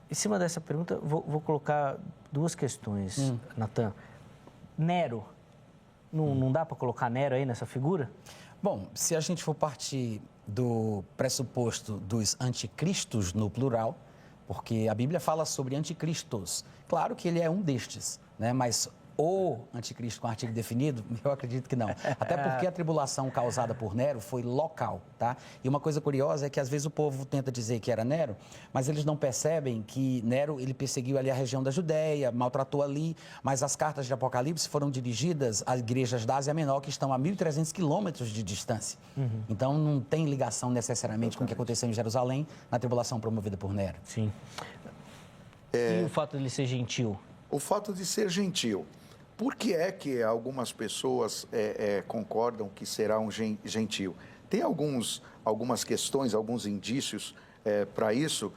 Em cima dessa pergunta, vou colocar duas questões, Natan. Nero, não dá para colocar Nero aí nessa figura? Bom, se a gente for partir do pressuposto dos anticristos no plural, porque a Bíblia fala sobre anticristos, claro que ele é um destes, né? Mas o anticristo com artigo definido, eu acredito que não. Até porque a tribulação causada por Nero foi local, tá? E uma coisa curiosa é que às vezes o povo tenta dizer que era Nero, mas eles não percebem que Nero, ele perseguiu ali a região da Judéia, maltratou ali, mas as cartas de Apocalipse foram dirigidas às igrejas da Ásia Menor, que estão a 1.300 quilômetros de distância. Então não tem ligação necessariamente com o que aconteceu em Jerusalém na tribulação promovida por Nero. Sim. E o fato de ele ser gentil? O fato de ser gentil. Por que é que algumas pessoas concordam que será um gentil? Tem algumas questões, alguns indícios para isso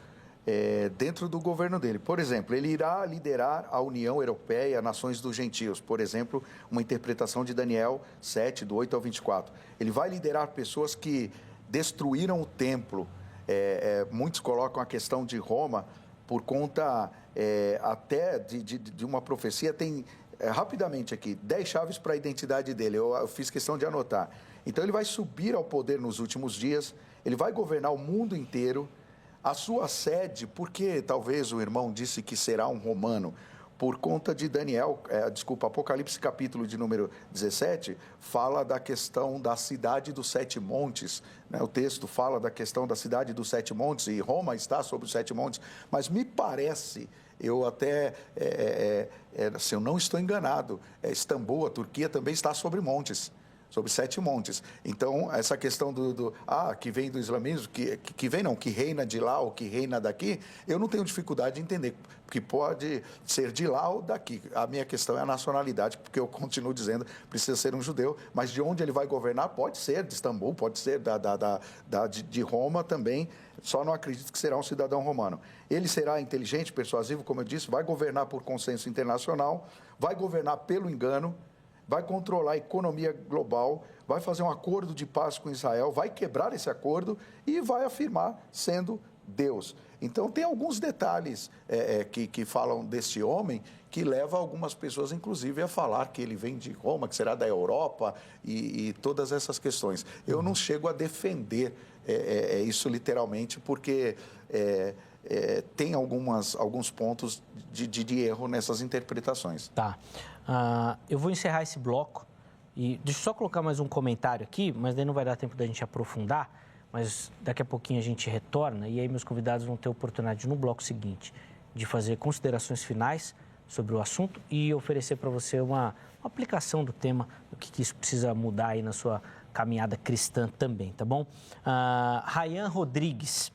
dentro do governo dele. Por exemplo, ele irá liderar a União Europeia, nações dos gentios. Por exemplo, uma interpretação de Daniel 7, do 8 ao 24. Ele vai liderar pessoas que destruíram o templo. Muitos colocam a questão de Roma por conta até de uma profecia. Tem... rapidamente aqui, 10 chaves para a identidade dele, eu fiz questão de anotar. Então ele vai subir ao poder nos últimos dias, ele vai governar o mundo inteiro, a sua sede, porque talvez o irmão disse que será um romano, por conta de Apocalipse capítulo de número 17, fala da questão da cidade dos 7 montes, né? O texto fala da questão da cidade dos 7 montes, e Roma está sobre os 7 montes, mas me parece... Eu até, se eu não estou enganado, Istambul, a Turquia, também está sobre montes, sobre 7 montes. Então, essa questão que vem do islamismo, que reina de lá ou que reina daqui, eu não tenho dificuldade de entender, porque pode ser de lá ou daqui. A minha questão é a nacionalidade, porque eu continuo dizendo, precisa ser um judeu, mas de onde ele vai governar pode ser de Istambul, pode ser de Roma também, só não acredito que será um cidadão romano. Ele será inteligente, persuasivo, como eu disse, vai governar por consenso internacional, vai governar pelo engano, vai controlar a economia global, vai fazer um acordo de paz com Israel, vai quebrar esse acordo e vai afirmar sendo Deus. Então, tem alguns detalhes que falam desse homem que leva algumas pessoas, inclusive, a falar que ele vem de Roma, que será da Europa e todas essas questões. Eu não chego a defender isso literalmente, porque tem alguns pontos de erro nessas interpretações. Tá. Eu vou encerrar esse bloco e deixa eu só colocar mais um comentário aqui, mas daí não vai dar tempo da gente aprofundar, mas daqui a pouquinho a gente retorna e aí meus convidados vão ter a oportunidade no bloco seguinte de fazer considerações finais sobre o assunto e oferecer para você uma aplicação do tema, o que isso precisa mudar aí na sua caminhada cristã também, tá bom? Rayan Rodrigues,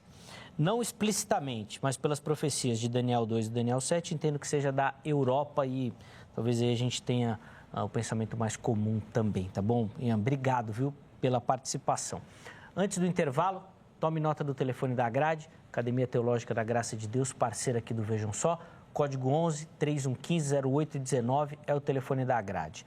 não explicitamente, mas pelas profecias de Daniel 2 e Daniel 7, entendo que seja da Europa e talvez aí a gente tenha o pensamento mais comum também, tá bom? Ian, obrigado, viu, pela participação. Antes do intervalo, tome nota do telefone da Grade, Academia Teológica da Graça de Deus, parceira aqui do Vejam Só, código 11 3115 0819 é o telefone da Grade.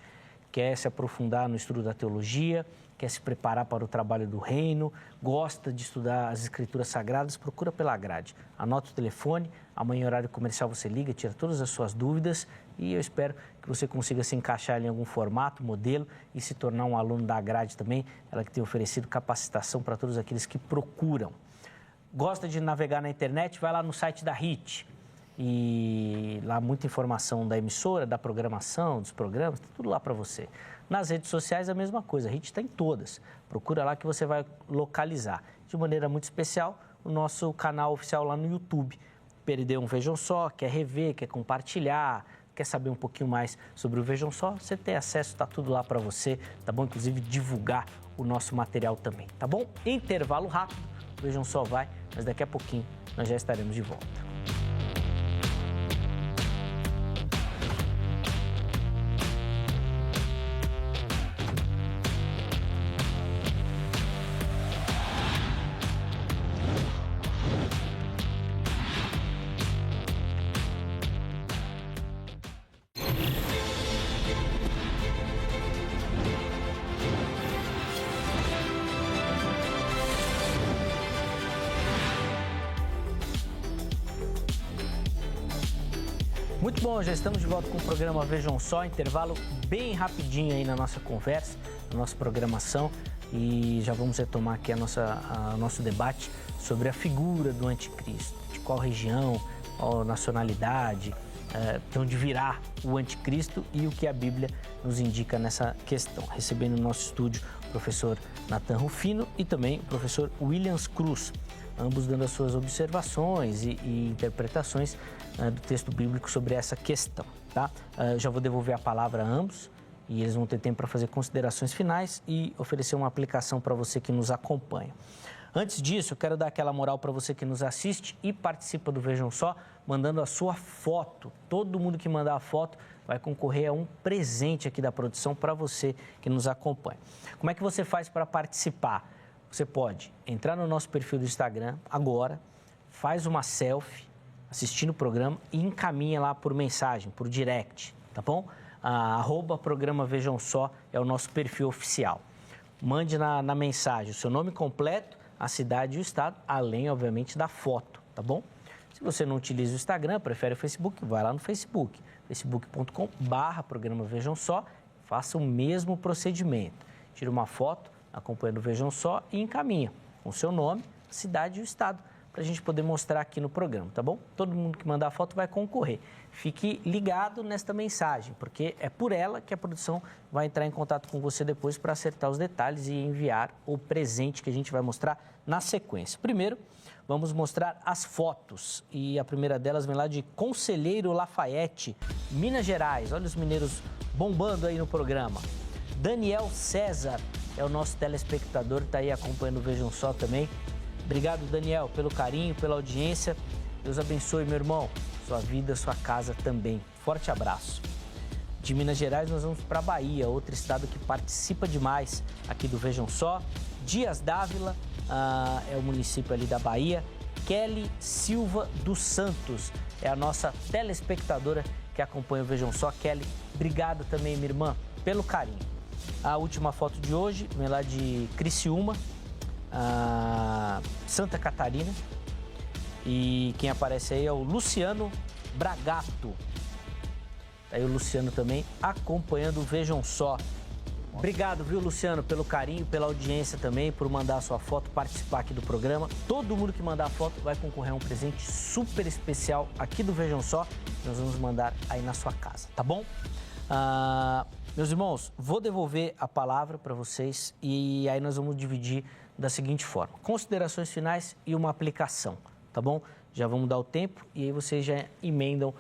quer se aprofundar no estudo da teologia, quer se preparar para o trabalho do reino, gosta de estudar as Escrituras Sagradas, procura pela grade. Anota o telefone, amanhã em horário comercial você liga, tira todas as suas dúvidas e eu espero que você consiga se encaixar em algum formato, modelo e se tornar um aluno da grade também, ela que tem oferecido capacitação para todos aqueles que procuram. Gosta de navegar na internet? Vai lá no site da HIT. E lá muita informação da emissora, da programação, dos programas, tá tudo lá para você. Nas redes sociais a mesma coisa, a HIT está em todas. Procura lá que você vai localizar. De maneira muito especial, o nosso canal oficial lá no YouTube. Perdeu um Vejam Só, quer rever, quer compartilhar, quer saber um pouquinho mais sobre o Vejam Só, você tem acesso, está tudo lá para você, tá bom? Inclusive divulgar o nosso material também, tá bom? Intervalo rápido, o Vejam Só vai, mas daqui a pouquinho nós já estaremos de volta. Muito bom, já estamos de volta com o programa Vejam Só, intervalo bem rapidinho aí na nossa conversa, na nossa programação e já vamos retomar aqui nosso debate sobre a figura do anticristo, de qual região, qual nacionalidade, de onde virá o anticristo e o que a Bíblia nos indica nessa questão. Recebendo no nosso estúdio o professor Nathan Rufino e também o professor Williams Cruz, ambos dando as suas observações e interpretações do texto bíblico sobre essa questão, tá? Já vou devolver a palavra a ambos e eles vão ter tempo para fazer considerações finais e oferecer uma aplicação para você que nos acompanha. Antes disso, eu quero dar aquela moral para você que nos assiste e participa do Vejam Só, mandando a sua foto. Todo mundo que mandar a foto vai concorrer a um presente aqui da produção para você que nos acompanha. Como é que você faz para participar? Você pode entrar no nosso perfil do Instagram agora, faz uma selfie assistindo o programa e encaminha lá por mensagem, por direct, tá bom? @programa Vejam Só é o nosso perfil oficial. Mande na mensagem o seu nome completo, a cidade e o estado, além, obviamente, da foto, tá bom? Se você não utiliza o Instagram, prefere o Facebook, vai lá no Facebook, facebook.com/programa Vejam Só, faça o mesmo procedimento. Tira uma foto, acompanhando o Vejam Só e encaminha com o seu nome, cidade e o estado, para a gente poder mostrar aqui no programa, tá bom? Todo mundo que mandar a foto vai concorrer. Fique ligado nesta mensagem, porque é por ela que a produção vai entrar em contato com você depois para acertar os detalhes e enviar o presente que a gente vai mostrar na sequência. Primeiro, vamos mostrar as fotos e a primeira delas vem lá de Conselheiro Lafayette, Minas Gerais. Olha os mineiros bombando aí no programa. Daniel César é o nosso telespectador, está aí acompanhando o Vejam Só também. Obrigado, Daniel, pelo carinho, pela audiência. Deus abençoe, meu irmão, sua vida, sua casa também. Forte abraço. De Minas Gerais, nós vamos para a Bahia, outro estado que participa demais aqui do Vejam Só. Dias d'Ávila é o município ali da Bahia. Kelly Silva dos Santos é a nossa telespectadora que acompanha o Vejam Só. Kelly, obrigado também, minha irmã, pelo carinho. A última foto de hoje vem lá de Criciúma, Santa Catarina. E quem aparece aí é o Luciano Bragato. Tá aí o Luciano também acompanhando o Vejam Só. Obrigado, viu, Luciano, pelo carinho, pela audiência também, por mandar a sua foto, participar aqui do programa. Todo mundo que mandar a foto vai concorrer a um presente super especial aqui do Vejam Só. Nós vamos mandar aí na sua casa, tá bom? Meus irmãos, vou devolver a palavra para vocês e aí nós vamos dividir da seguinte forma: considerações finais e uma aplicação, tá bom? Já vamos dar o tempo e aí vocês já emendam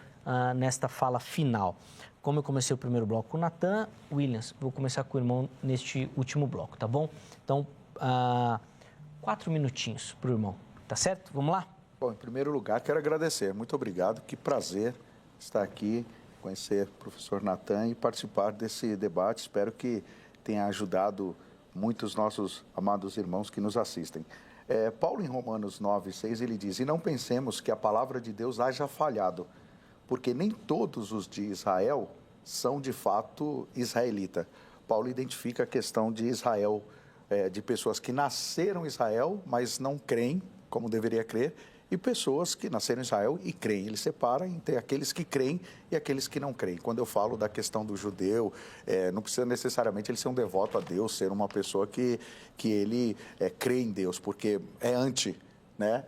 nesta fala final. Como eu comecei o primeiro bloco com o Nathan, Williams, vou começar com o irmão neste último bloco, tá bom? Então, 4 minutinhos para o irmão, tá certo? Vamos lá? Bom, em primeiro lugar, quero agradecer. Muito obrigado, que prazer estar aqui, conhecer o professor Nathan e participar desse debate. Espero que tenha ajudado muitos nossos amados irmãos que nos assistem. Paulo, em Romanos 9:6, ele diz: "E não pensemos que a palavra de Deus haja falhado, porque nem todos os de Israel são de fato israelitas. Paulo identifica a questão de Israel, de pessoas que nasceram em Israel, mas não creem como deveria crer, e pessoas que nasceram em Israel e creem. Ele separa entre aqueles que creem e aqueles que não creem. Quando eu falo da questão do judeu, não precisa necessariamente ele ser um devoto a Deus, ser uma pessoa que ele crê em Deus, porque é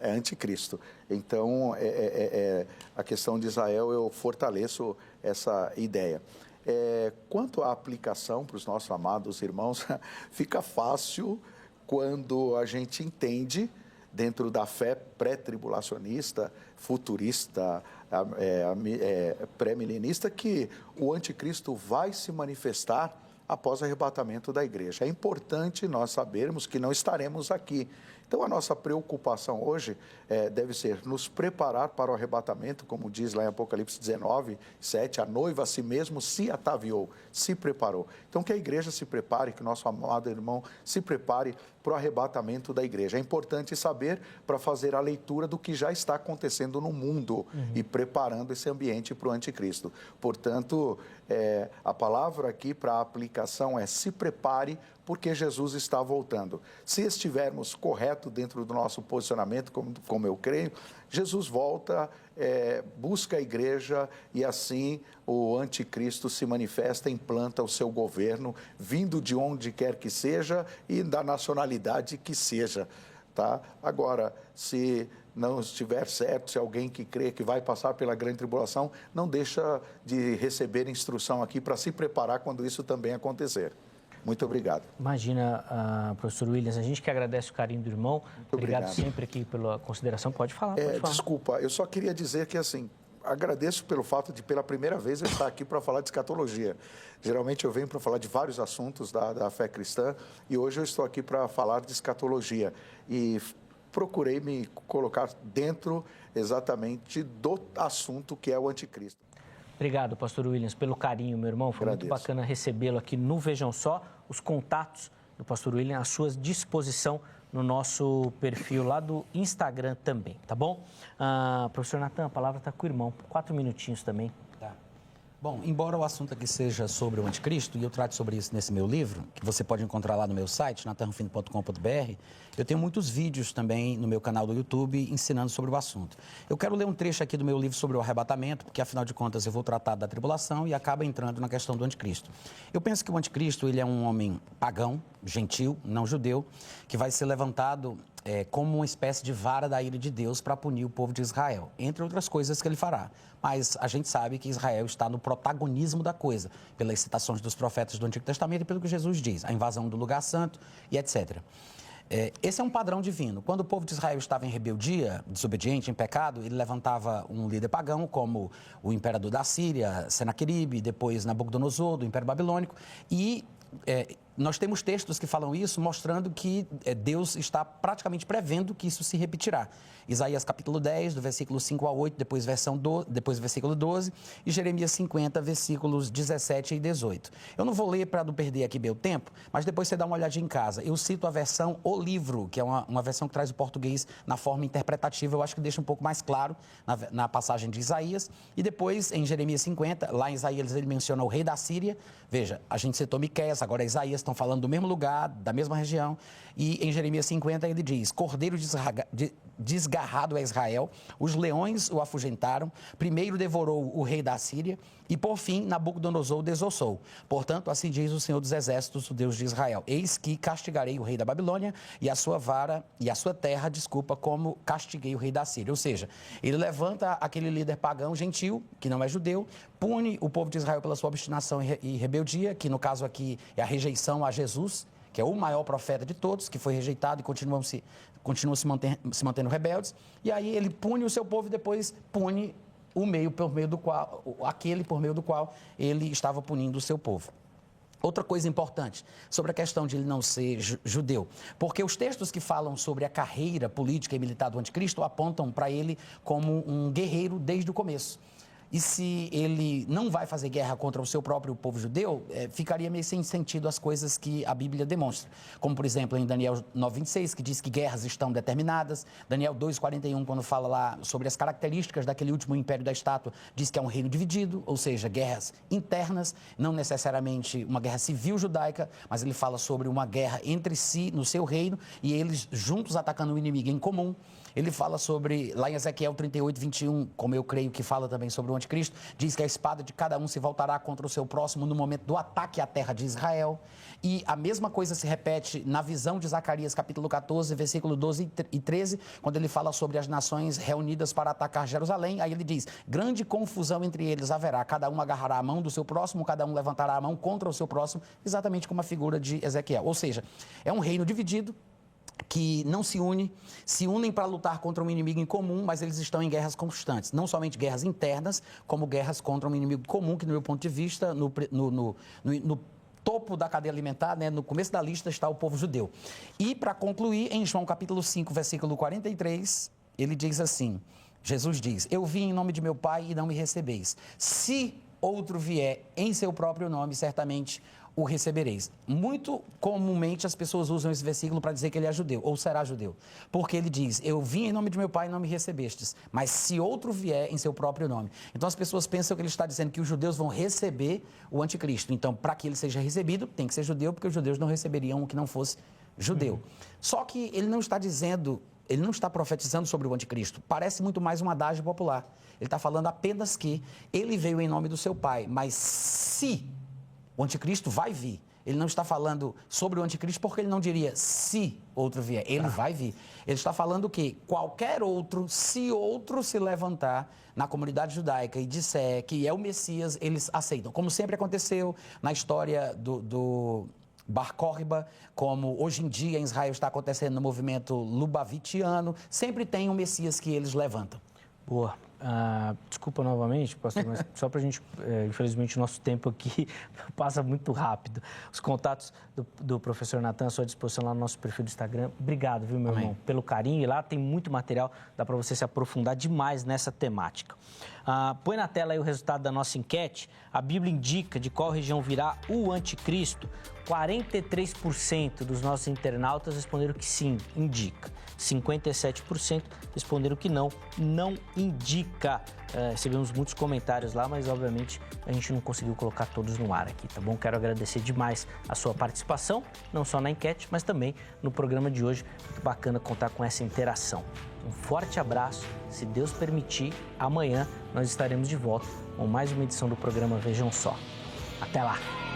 anticristo. Então, a questão de Israel, eu fortaleço essa ideia. Quanto à aplicação para os nossos amados irmãos, fica fácil quando a gente entende, dentro da fé pré-tribulacionista, futurista, pré-milenista, que o anticristo vai se manifestar após o arrebatamento da igreja. É importante nós sabermos que não estaremos aqui. Então, a nossa preocupação hoje deve ser nos preparar para o arrebatamento, como diz lá em Apocalipse 19, 7, a noiva a si mesmo se ataviou, se preparou. Então, que a igreja se prepare, que o nosso amado irmão se prepare para o arrebatamento da igreja. É importante saber para fazer a leitura do que já está acontecendo no mundo e preparando esse ambiente para o anticristo. Portanto, a palavra aqui para a aplicação é se prepare, porque Jesus está voltando. Se estivermos corretos dentro do nosso posicionamento, como eu creio, Jesus volta, busca a igreja e assim o anticristo se manifesta, implanta o seu governo, vindo de onde quer que seja e da nacionalidade que seja. Tá? Agora, se não estiver certo, se alguém que crê que vai passar pela grande tribulação, não deixa de receber instrução aqui para se preparar quando isso também acontecer. Muito obrigado. Imagina, professor Williams, a gente que agradece o carinho do irmão. Muito obrigado sempre aqui pela consideração. Pode falar, pode falar. Desculpa, eu só queria dizer que, assim, agradeço pelo fato de, pela primeira vez, eu estar aqui para falar de escatologia. Geralmente eu venho para falar de vários assuntos da fé cristã e hoje eu estou aqui para falar de escatologia. E procurei me colocar dentro exatamente do assunto que é o anticristo. Obrigado, pastor Williams, pelo carinho, meu irmão. Foi muito bacana recebê-lo aqui no Vejam Só. Os contatos do pastor Williams à sua disposição no nosso perfil lá do Instagram também, tá bom? Professor Natan, a palavra está com o irmão. 4 minutinhos também. Tá. Bom, embora o assunto aqui seja sobre o anticristo, e eu trato sobre isso nesse meu livro, que você pode encontrar lá no meu site, natanrufino.com.br, eu tenho muitos vídeos também no meu canal do YouTube ensinando sobre o assunto. Eu quero ler um trecho aqui do meu livro sobre o arrebatamento, porque afinal de contas eu vou tratar da tribulação e acaba entrando na questão do anticristo. Eu penso que o anticristo ele é um homem pagão, gentil, não judeu, que vai ser levantado como uma espécie de vara da ira de Deus para punir o povo de Israel, entre outras coisas que ele fará. Mas a gente sabe que Israel está no protagonismo da coisa, pelas citações dos profetas do Antigo Testamento e pelo que Jesus diz, a invasão do lugar santo e etc. Esse é um padrão divino. Quando o povo de Israel estava em rebeldia, desobediente, em pecado, ele levantava um líder pagão, como o imperador da Síria, Senaqueribe, depois Nabucodonosor, do Império Babilônico, e nós temos textos que falam isso, mostrando que Deus está praticamente prevendo que isso se repetirá. Isaías capítulo 10, do versículo 5 a 8, depois versículo 12, e Jeremias 50, versículos 17 e 18. Eu não vou ler para não perder aqui meu tempo, mas depois você dá uma olhadinha em casa. Eu cito a versão O Livro, que é uma versão que traz o português na forma interpretativa, eu acho que deixa um pouco mais claro na passagem de Isaías. E depois, em Jeremias 50, lá em Isaías ele menciona o rei da Síria. Veja, a gente citou Miqueias, agora Isaías, estão falando do mesmo lugar, da mesma região. E em Jeremias 50 ele diz: Cordeiro desgarrado é Israel, os leões o afugentaram, primeiro devorou o rei da Síria e por fim Nabucodonosor o desossou. Portanto, assim diz o Senhor dos Exércitos, o Deus de Israel: eis que castigarei o rei da Babilônia e a sua vara e a sua terra, como castiguei o rei da Síria. Ou seja, ele levanta aquele líder pagão gentil, que não é judeu, pune o povo de Israel pela sua obstinação e rebeldia, que no caso aqui é a rejeição a Jesus, que é o maior profeta de todos, que foi rejeitado e continuam se mantendo rebeldes. E aí ele pune o seu povo e depois pune aquele por meio do qual ele estava punindo o seu povo. Outra coisa importante sobre a questão de ele não ser judeu, porque os textos que falam sobre a carreira política e militar do anticristo apontam para ele como um guerreiro desde o começo. e se ele não vai fazer guerra contra o seu próprio povo judeu, ficaria meio sem sentido as coisas que a Bíblia demonstra. Como, por exemplo, em Daniel 9:26, que diz que guerras estão determinadas. Daniel 2:41, quando fala lá sobre as características daquele último império da estátua, diz que é um reino dividido, ou seja, guerras internas, não necessariamente uma guerra civil judaica, mas ele fala sobre uma guerra entre si, no seu reino, e eles juntos atacando o inimigo em comum. Ele fala sobre, lá em Ezequiel 38:21, como eu creio que fala também sobre o anticristo, diz que a espada de cada um se voltará contra o seu próximo no momento do ataque à terra de Israel. E a mesma coisa se repete na visão de Zacarias, capítulo 14, versículo 12 e 13, quando ele fala sobre as nações reunidas para atacar Jerusalém. Aí ele diz, grande confusão entre eles haverá, cada um agarrará a mão do seu próximo, cada um levantará a mão contra o seu próximo, exatamente como a figura de Ezequiel. Ou seja, é um reino dividido, que não se unem para lutar contra um inimigo em comum, mas eles estão em guerras constantes. Não somente guerras internas, como guerras contra um inimigo comum, que, no meu ponto de vista, no topo da cadeia alimentar, né, no começo da lista, está o povo judeu. E, para concluir, em João capítulo 5, versículo 43, ele diz assim, Jesus diz, eu vim em nome de meu Pai e não me recebeis. Se outro vier em seu próprio nome, certamente o recebereis. Muito comumente as pessoas usam esse versículo para dizer que ele é judeu, ou será judeu. Porque ele diz, eu vim em nome de meu Pai e não me recebestes, mas se outro vier em seu próprio nome. Então as pessoas pensam que ele está dizendo que os judeus vão receber o anticristo. Então, para que ele seja recebido, tem que ser judeu, porque os judeus não receberiam o que não fosse judeu. Só que ele não está dizendo, ele não está profetizando sobre o anticristo. Parece muito mais um adágio popular. Ele está falando apenas que ele veio em nome do seu Pai, mas se o anticristo vai vir. Ele não está falando sobre o anticristo porque ele não diria se outro vier. Ele vai vir. Ele está falando que qualquer outro, se outro se levantar na comunidade judaica e disser que é o Messias, eles aceitam. Como sempre aconteceu na história do Bar Kokhba, como hoje em dia em Israel está acontecendo no movimento lubavitiano, sempre tem um Messias que eles levantam. Boa. Desculpa novamente, pastor, mas só para a gente, infelizmente o nosso tempo aqui passa muito rápido. Os contatos do professor Natan à sua disposição lá no nosso perfil do Instagram. Obrigado, viu, meu irmão, pelo carinho. E lá tem muito material, dá para você se aprofundar demais nessa temática. Põe na tela aí o resultado da nossa enquete. A Bíblia indica de qual região virá o anticristo. 43% dos nossos internautas responderam que sim, indica. 57% responderam que não indica. Recebemos muitos comentários lá, mas obviamente a gente não conseguiu colocar todos no ar aqui, tá bom? Quero agradecer demais a sua participação, não só na enquete, mas também no programa de hoje. Muito bacana contar com essa interação. Um forte abraço. Se Deus permitir, amanhã nós estaremos de volta com mais uma edição do programa Vejam Só. Até lá!